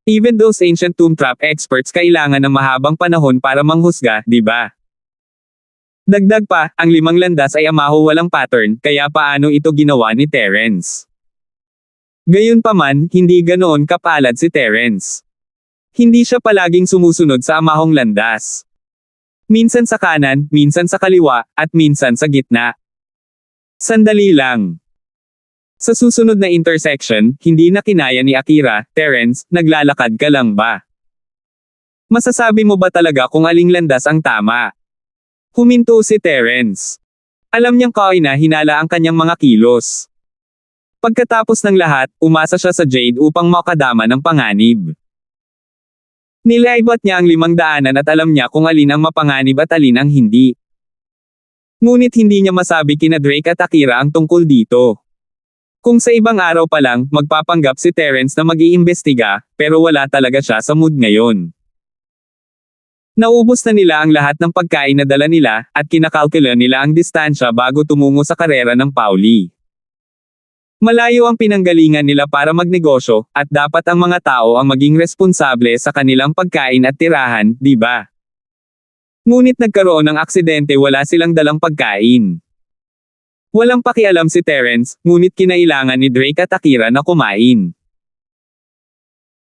Even those ancient tomb trap experts kailangan ng mahabang panahon para manghusga, di ba? Dagdag pa, ang 5 landas ay amaho walang pattern, kaya paano ito ginawa ni Terence? Gayunpaman, hindi ganoon kapalad si Terence. Hindi siya palaging sumusunod sa amahong landas. Minsan sa kanan, minsan sa kaliwa, at minsan sa gitna. Sandali lang. Sa susunod na intersection, hindi na kinaya ni Akira, Terence, naglalakad ka lang ba? Masasabi mo ba talaga kung aling landas ang tama? Huminto si Terence. Alam niyang hinala ang kanyang mga kilos. Pagkatapos ng lahat, umasa siya sa Jade upang makadama ng panganib. Nilaibat niya ang 500 at alam niya kung alin ang mapanganib at alin ang hindi. Ngunit hindi niya masabi kina Drake at Akira ang tungkol dito. Kung sa ibang araw pa lang, magpapanggap si Terence na mag-iimbestiga, pero wala talaga siya sa mood ngayon. Naubos na nila ang lahat ng pagkain na dala nila, at kinakalkula nila ang distansya bago tumungo sa karera ng Pauli. Malayo ang pinanggalingan nila para magnegosyo, at dapat ang mga tao ang maging responsable sa kanilang pagkain at tirahan, di ba? Ngunit nagkaroon ng aksidente, wala silang dalang pagkain. Walang pakialam si Terence, ngunit kinailangan ni Drake at Akira na kumain.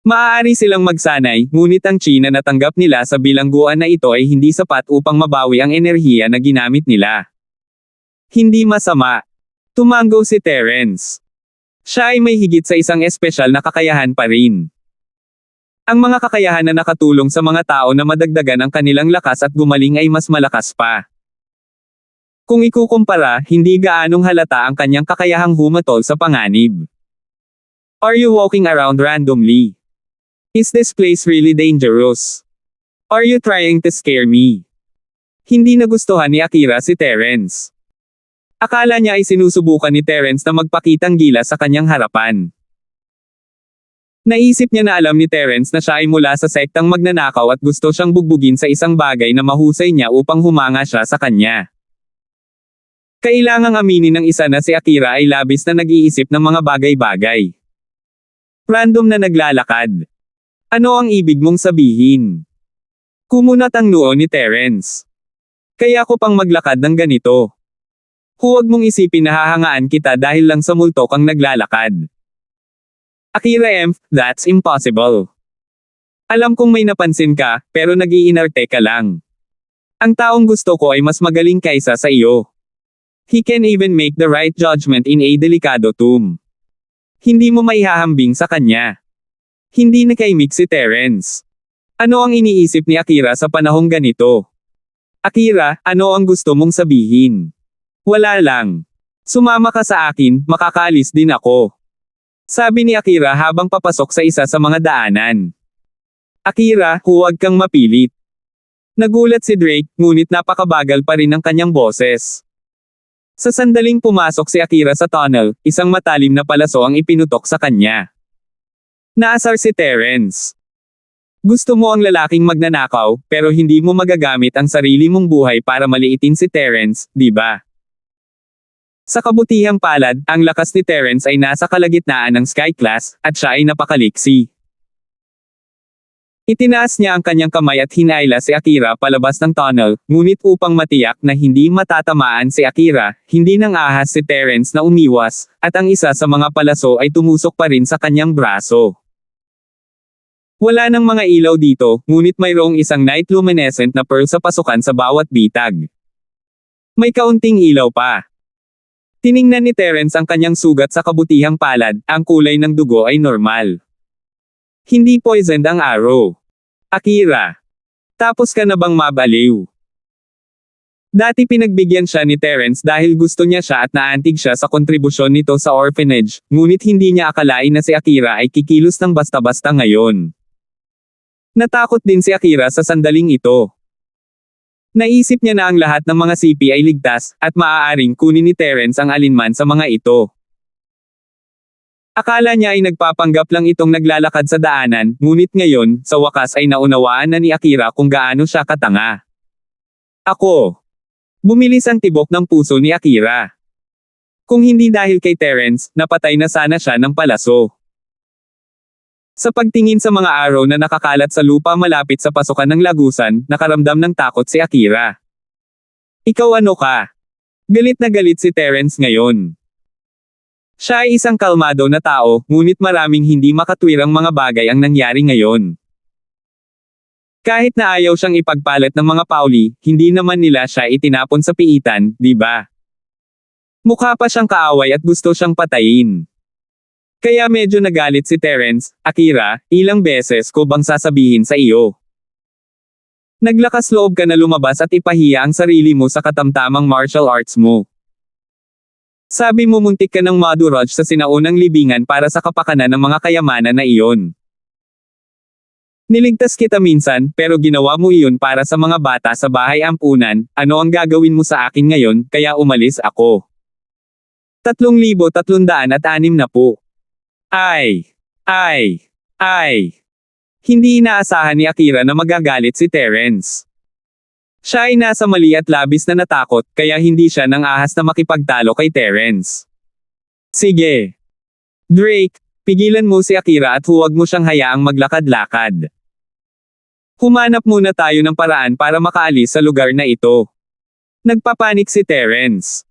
Maaari silang magsanay, ngunit ang chi na natanggap nila sa bilangguan na ito ay hindi sapat upang mabawi ang enerhiya na ginamit nila. Hindi masama. Tumango si Terence. Siya ay may higit sa isang espesyal na kakayahan pa rin. Ang mga kakayahan na nakatulong sa mga tao na madagdagan ang kanilang lakas at gumaling ay mas malakas pa. Kung ikukumpara, hindi gaanong halata ang kanyang kakayahang humatol sa panganib. Are you walking around randomly? Is this place really dangerous? Are you trying to scare me? Hindi nagustuhan ni Akira si Terence. Akala niya ay sinusubukan ni Terence na magpakitang gila sa kanyang harapan. Naisip niya na alam ni Terence na siya ay mula sa sektang magnanakaw at gusto siyang bugbugin sa isang bagay na mahusay niya upang humanga siya sa kanya. Kailangang aminin ng isa na si Akira ay labis na nag-iisip ng mga bagay-bagay. Random na naglalakad. Ano ang ibig mong sabihin? Kumunat ang noo ni Terence. Kaya ko pang maglakad ng ganito. Huwag mong isipin na hahangaan kita dahil lang sa multo kang naglalakad. Akira, that's impossible. Alam kong may napansin ka, pero nag-iinarte ka lang. Ang taong gusto ko ay mas magaling kaysa sa iyo. He can even make the right judgment in a delicado tomb. Hindi mo maihahambing sa kanya. Hindi nakaimik si Terence. Ano ang iniisip ni Akira sa panahong ganito? Akira, ano ang gusto mong sabihin? Wala lang. Sumama ka sa akin, makakaalis din ako. Sabi ni Akira habang papasok sa isa sa mga daanan. Akira, huwag kang mapilit. Nagulat si Drake, ngunit napakabagal pa rin ang kanyang boses. Sa sandaling pumasok si Akira sa tunnel, isang matalim na palaso ang ipinutok sa kanya. Naasar si Terence. Gusto mo ang lalaking magnanakaw, pero hindi mo magagamit ang sarili mong buhay para maliitin si Terence, di ba? Sa kabutihang palad, ang lakas ni Terence ay nasa kalagitnaan ng Sky Class, at siya ay napakaliksi. Itinaas niya ang kanyang kamay at hinayla si Akira palabas ng tunnel, ngunit upang matiyak na hindi matatamaan si Akira, hindi nang ahas si Terence na umiwas, at ang isa sa mga palaso ay tumusok pa rin sa kanyang braso. Wala nang mga ilaw dito, ngunit mayroong isang night luminescent na pearl sa pasukan sa bawat bitag. May kaunting ilaw pa. Tiningnan ni Terence ang kanyang sugat sa kabutihang palad, ang kulay ng dugo ay normal. Hindi poisoned ang arrow. Akira. Tapos ka na bang mabaliw? Dati pinagbigyan siya ni Terence dahil gusto niya siya at naantig siya sa kontribusyon nito sa orphanage, ngunit hindi niya akalain na si Akira ay kikilos ng basta-basta ngayon. Natakot din si Akira sa sandaling ito. Naisip niya na ang lahat ng mga sipi ay ligtas, at maaaring kunin ni Terence ang alinman sa mga ito. Akala niya ay nagpapanggap lang itong naglalakad sa daanan, ngunit ngayon, sa wakas ay naunawaan na ni Akira kung gaano siya katanga. Ako. Bumilis ang tibok ng puso ni Akira. Kung hindi dahil kay Terence, napatay na sana siya ng palaso. Sa pagtingin sa mga araw na nakakalat sa lupa malapit sa pasukan ng lagusan, nakaramdam ng takot si Akira. Ikaw ano ka? Galit na galit si Terence ngayon. Siya ay isang kalmado na tao, ngunit maraming hindi makatwirang mga bagay ang nangyari ngayon. Kahit na ayaw siyang ipagpalit ng mga Pauli, hindi naman nila siya itinapon sa piitan, di ba? Mukha pa siyang kaaway at gusto siyang patayin. Kaya medyo nagalit si Terence. Akira, ilang beses ko bang sasabihin sa iyo? Naglakas loob ka na lumabas at ipahiya ang sarili mo sa katamtamang martial arts mo. Sabi mo muntik ka ng madurage sa sinaunang libingan para sa kapakanan ng mga kayamanan na iyon. Niligtas kita minsan, pero ginawa mo iyon para sa mga bata sa bahay ampunan. Ano ang gagawin mo sa akin ngayon, kaya umalis ako. 3,306 na po. Ay! Hindi inaasahan ni Akira na magagalit si Terence. Siya ay nasa mali at labis na natakot, kaya hindi siya nang ahas na makipagtalo kay Terence. Sige. Drake, pigilan mo si Akira at huwag mo siyang hayaang maglakad-lakad. Humanap muna tayo ng paraan para makaalis sa lugar na ito. Nagpapanik si Terence.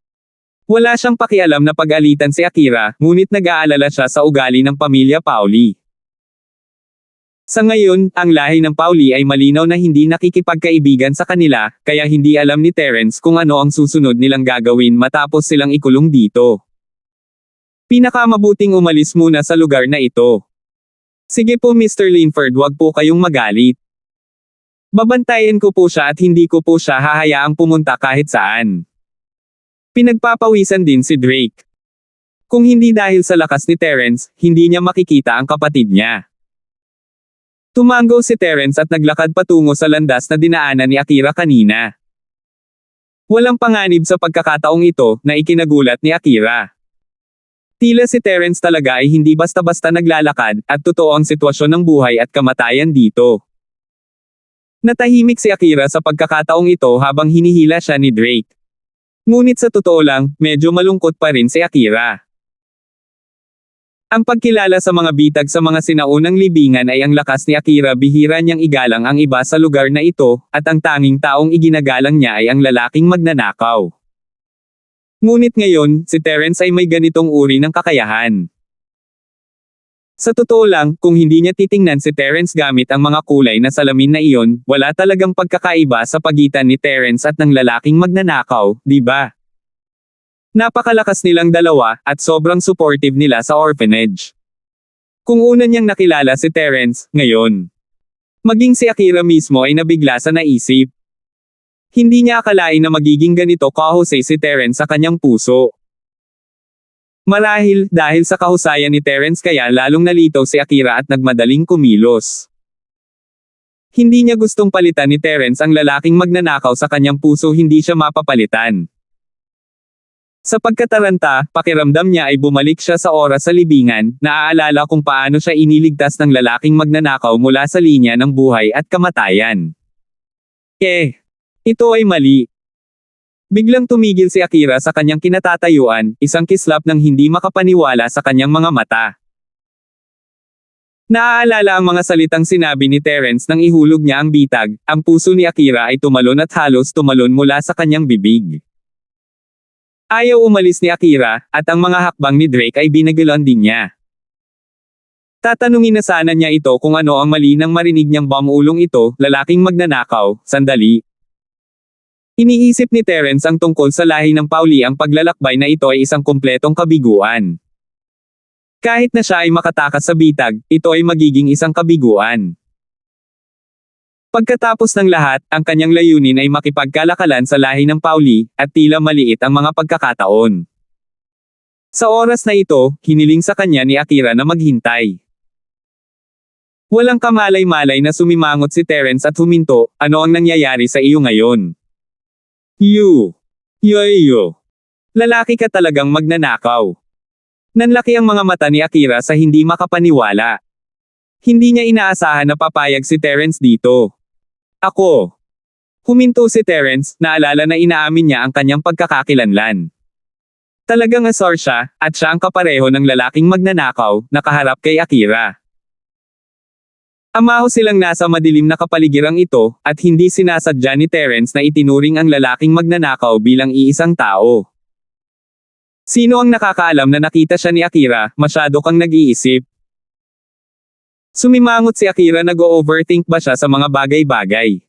Wala siyang pakialam na pag-alitan si Akira, ngunit nag-aalala siya sa ugali ng pamilya Pauli. Sa ngayon, ang lahi ng Pauli ay malinaw na hindi nakikipagkaibigan sa kanila, kaya hindi alam ni Terence kung ano ang susunod nilang gagawin matapos silang ikulong dito. Pinakamabuting umalis muna sa lugar na ito. Sige po Mr. Linford, wag po kayong magalit. Babantayan ko po siya at hindi ko po siya hahayaang pumunta kahit saan. Pinagpapawisan din si Drake. Kung hindi dahil sa lakas ni Terence, hindi niya makikita ang kapatid niya. Tumango si Terence at naglakad patungo sa landas na dinaanan ni Akira kanina. Walang panganib sa pagkakataong ito na ikinagulat ni Akira. Tila si Terence talaga ay hindi basta-basta naglalakad at totoo ang sitwasyon ng buhay at kamatayan dito. Natahimik si Akira sa pagkakataong ito habang hinihila siya ni Drake. Ngunit sa totoo lang, medyo malungkot pa rin si Akira. Ang pagkilala sa mga bitag sa mga sinaunang libingan ay ang lakas ni Akira, bihira niyang igalang ang iba sa lugar na ito, at ang tanging taong iginagalang niya ay ang lalaking magnanakaw. Ngunit ngayon, si Terence ay may ganitong uri ng kakayahan. Sa totoo lang, kung hindi niya titingnan si Terence gamit ang mga kulay na salamin na iyon, wala talagang pagkakaiba sa pagitan ni Terence at ng lalaking magnanakaw, di ba? Napakalakas nilang dalawa, at sobrang supportive nila sa orphanage. Kung una niyang nakilala si Terence, ngayon, maging si Akira mismo ay nabigla sa naisip. Hindi niya akalain na magiging ganito kahusay si Terence sa kanyang puso. Marahil, dahil sa kahusayan ni Terence kaya lalong nalitaw si Akira at nagmadaling kumilos. Hindi niya gustong palitan ni Terence ang lalaking magnanakaw sa kanyang puso, hindi siya mapapalitan. Sa pagkataranta, pakiramdam niya ay bumalik siya sa oras sa libingan, naaalala kung paano siya iniligtas ng lalaking magnanakaw mula sa linya ng buhay at kamatayan. Ito ay mali. Biglang tumigil si Akira sa kanyang kinatatayuan, isang kislap ng hindi makapaniwala sa kanyang mga mata. Naaalala ang mga salitang sinabi ni Terence nang ihulog niya ang bitag, ang puso ni Akira ay tumalon at halos tumalon mula sa kanyang bibig. Ayaw umalis ni Akira, at ang mga hakbang ni Drake ay binagalan din niya. Tatanungin na sana niya ito kung ano ang mali nang marinig niyang bamulong ito, lalaking magnanakaw, sandali. Iniisip ni Terence ang tungkol sa lahi ng Pauli, ang paglalakbay na ito ay isang kumpletong kabiguan. Kahit na siya ay makatakas sa bitag, ito ay magiging isang kabiguan. Pagkatapos ng lahat, ang kanyang layunin ay makipagkalakalan sa lahi ng Pauli, at tila maliit ang mga pagkakataon. Sa oras na ito, hiniling sa kanya ni Akira na maghintay. Walang kamalay-malay na sumimangot si Terence at huminto, ano ang nangyayari sa iyo ngayon? Yo. Lalaki ka talagang magnanakaw. Nanlaki ang mga mata ni Akira sa hindi makapaniwala. Hindi niya inaasahan na papayag si Terence dito. Ako. Huminto si Terence, naalala na inaamin niya ang kanyang pagkakakilanlan. Talagang asar siya, at siya ang kapareho ng lalaking magnanakaw, nakaharap kay Akira. Amaho silang nasa madilim na kapaligirang ito, at hindi sinasadya ni Terence na itinuring ang lalaking magnanakaw bilang iisang tao. Sino ang nakakaalam na nakita siya ni Akira, masyado kang nag-iisip. Sumimangot si Akira, nag-o-overthink ba siya sa mga bagay-bagay.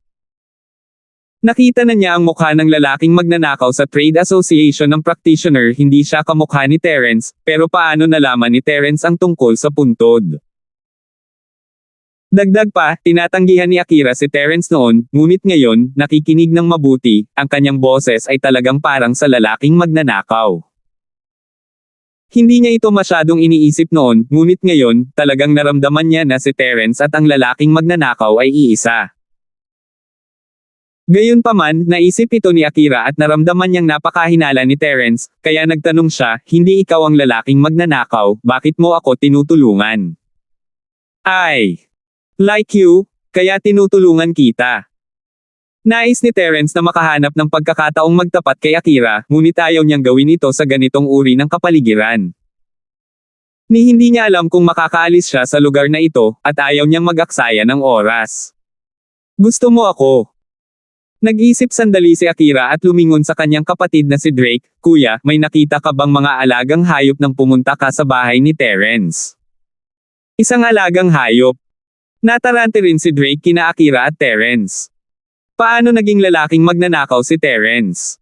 Nakita na niya ang mukha ng lalaking magnanakaw sa Trade Association ng practitioner, hindi siya kamukha ni Terence, pero paano nalaman ni Terence ang tungkol sa puntod? Dagdag pa, tinatanggihan ni Akira si Terence noon, ngunit ngayon, nakikinig ng mabuti, ang kanyang boses ay talagang parang sa lalaking magnanakaw. Hindi niya ito masyadong iniisip noon, ngunit ngayon, talagang naramdaman niya na si Terence at ang lalaking magnanakaw ay iisa. Gayunpaman, naisip ito ni Akira at naramdaman niyang napakahinala ni Terence, kaya nagtanong siya, hindi ikaw ang lalaking magnanakaw, bakit mo ako tinutulungan? Ay! Like you, kaya tinutulungan kita. Nais ni Terence na makahanap ng pagkakataong magtapat kay Akira, ngunit ayaw niyang gawin ito sa ganitong uri ng kapaligiran. Hindi niya alam kung makakaalis siya sa lugar na ito, at ayaw niyang mag-aksaya ng oras. Gusto mo ako? Nag-isip sandali si Akira at lumingon sa kanyang kapatid na si Drake, Kuya, may nakita ka bang mga alagang hayop nang pumunta ka sa bahay ni Terence? Isang alagang hayop. Natarante rin si Drake kina Akira at Terence. Paano naging lalaking magnanakaw si Terence?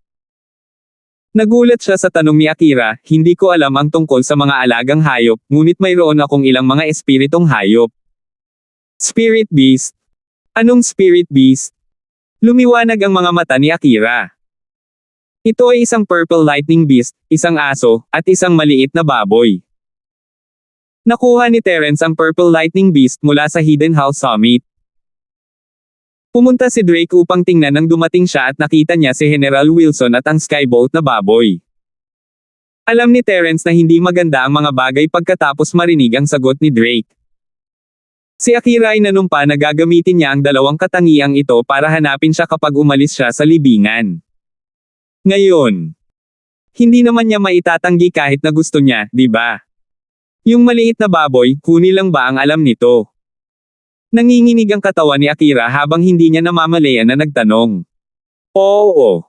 Nagulat siya sa tanong ni Akira, hindi ko alam ang tungkol sa mga alagang hayop, ngunit mayroon akong ilang mga espiritong hayop. Spirit beast? Anong spirit beast? Lumiwanag ang mga mata ni Akira. Ito ay isang purple lightning beast, isang aso, at isang maliit na baboy. Nakuha ni Terence ang Purple Lightning Beast mula sa Hidden House Summit. Pumunta si Drake upang tingnan nang dumating siya at nakita niya si General Wilson at ang Skybolt na baboy. Alam ni Terence na hindi maganda ang mga bagay pagkatapos marinig ang sagot ni Drake. Si Akira ay nanumpa na gagamitin niya ang dalawang katangiang ito para hanapin siya kapag umalis siya sa libingan. Ngayon, hindi naman niya maitatanggi kahit na gusto niya, di ba? Yung maliit na baboy, huni lang ba ang alam nito? Nanginginig ang katawan ni Akira habang hindi niya namamalayan na nagtanong. Oo.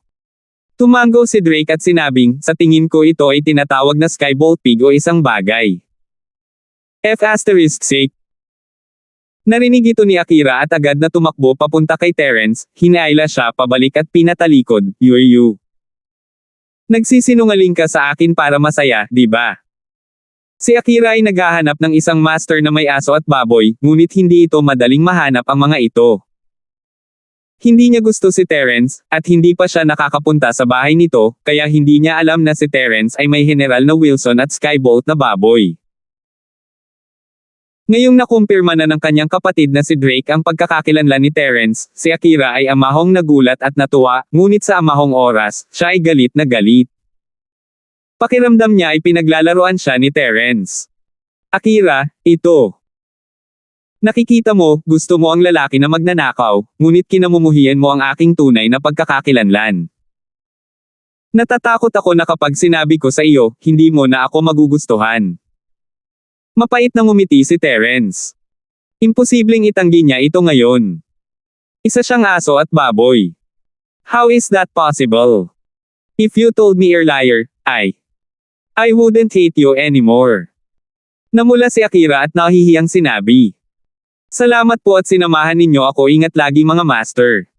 Tumango si Drake at sinabing, sa tingin ko ito ay tinatawag na Skybolt Pig o isang bagay. F***. Narinig ito ni Akira at agad na tumakbo papunta kay Terence, hinaila siya pabalik at pinatalikod, Yuyu. Nagsisinungaling ka sa akin para masaya, di ba? Si Akira ay naghahanap ng isang master na may aso at baboy, ngunit hindi ito madaling mahanap ang mga ito. Hindi niya gusto si Terence, at hindi pa siya nakakapunta sa bahay nito, kaya hindi niya alam na si Terence ay may General na Wilson at Skybolt na baboy. Ngayong nakumpirma na ng kanyang kapatid na si Drake ang pagkakakilanlan ni Terence, si Akira ay amahong nagulat at natuwa, ngunit sa amahong oras, siya ay galit na galit. Pakiramdam niya ay pinaglalaroan siya ni Terence. Akira, ito. Nakikita mo, gusto mo ang lalaki na magnanakaw, ngunit kinamumuhian mo ang aking tunay na pagkakakilanlan. Natatakot ako na kapag sinabi ko sa iyo, hindi mo na ako magugustuhan. Mapait na ngumiti si Terence. Imposibleng itanggi niya ito ngayon. Isa siyang aso at baboy. How is that possible? If you told me you're liar, I wouldn't hate you anymore. Namula si Akira at nahihiyang sinabi. Salamat po at sinamahan ninyo ako, ingat lagi mga master.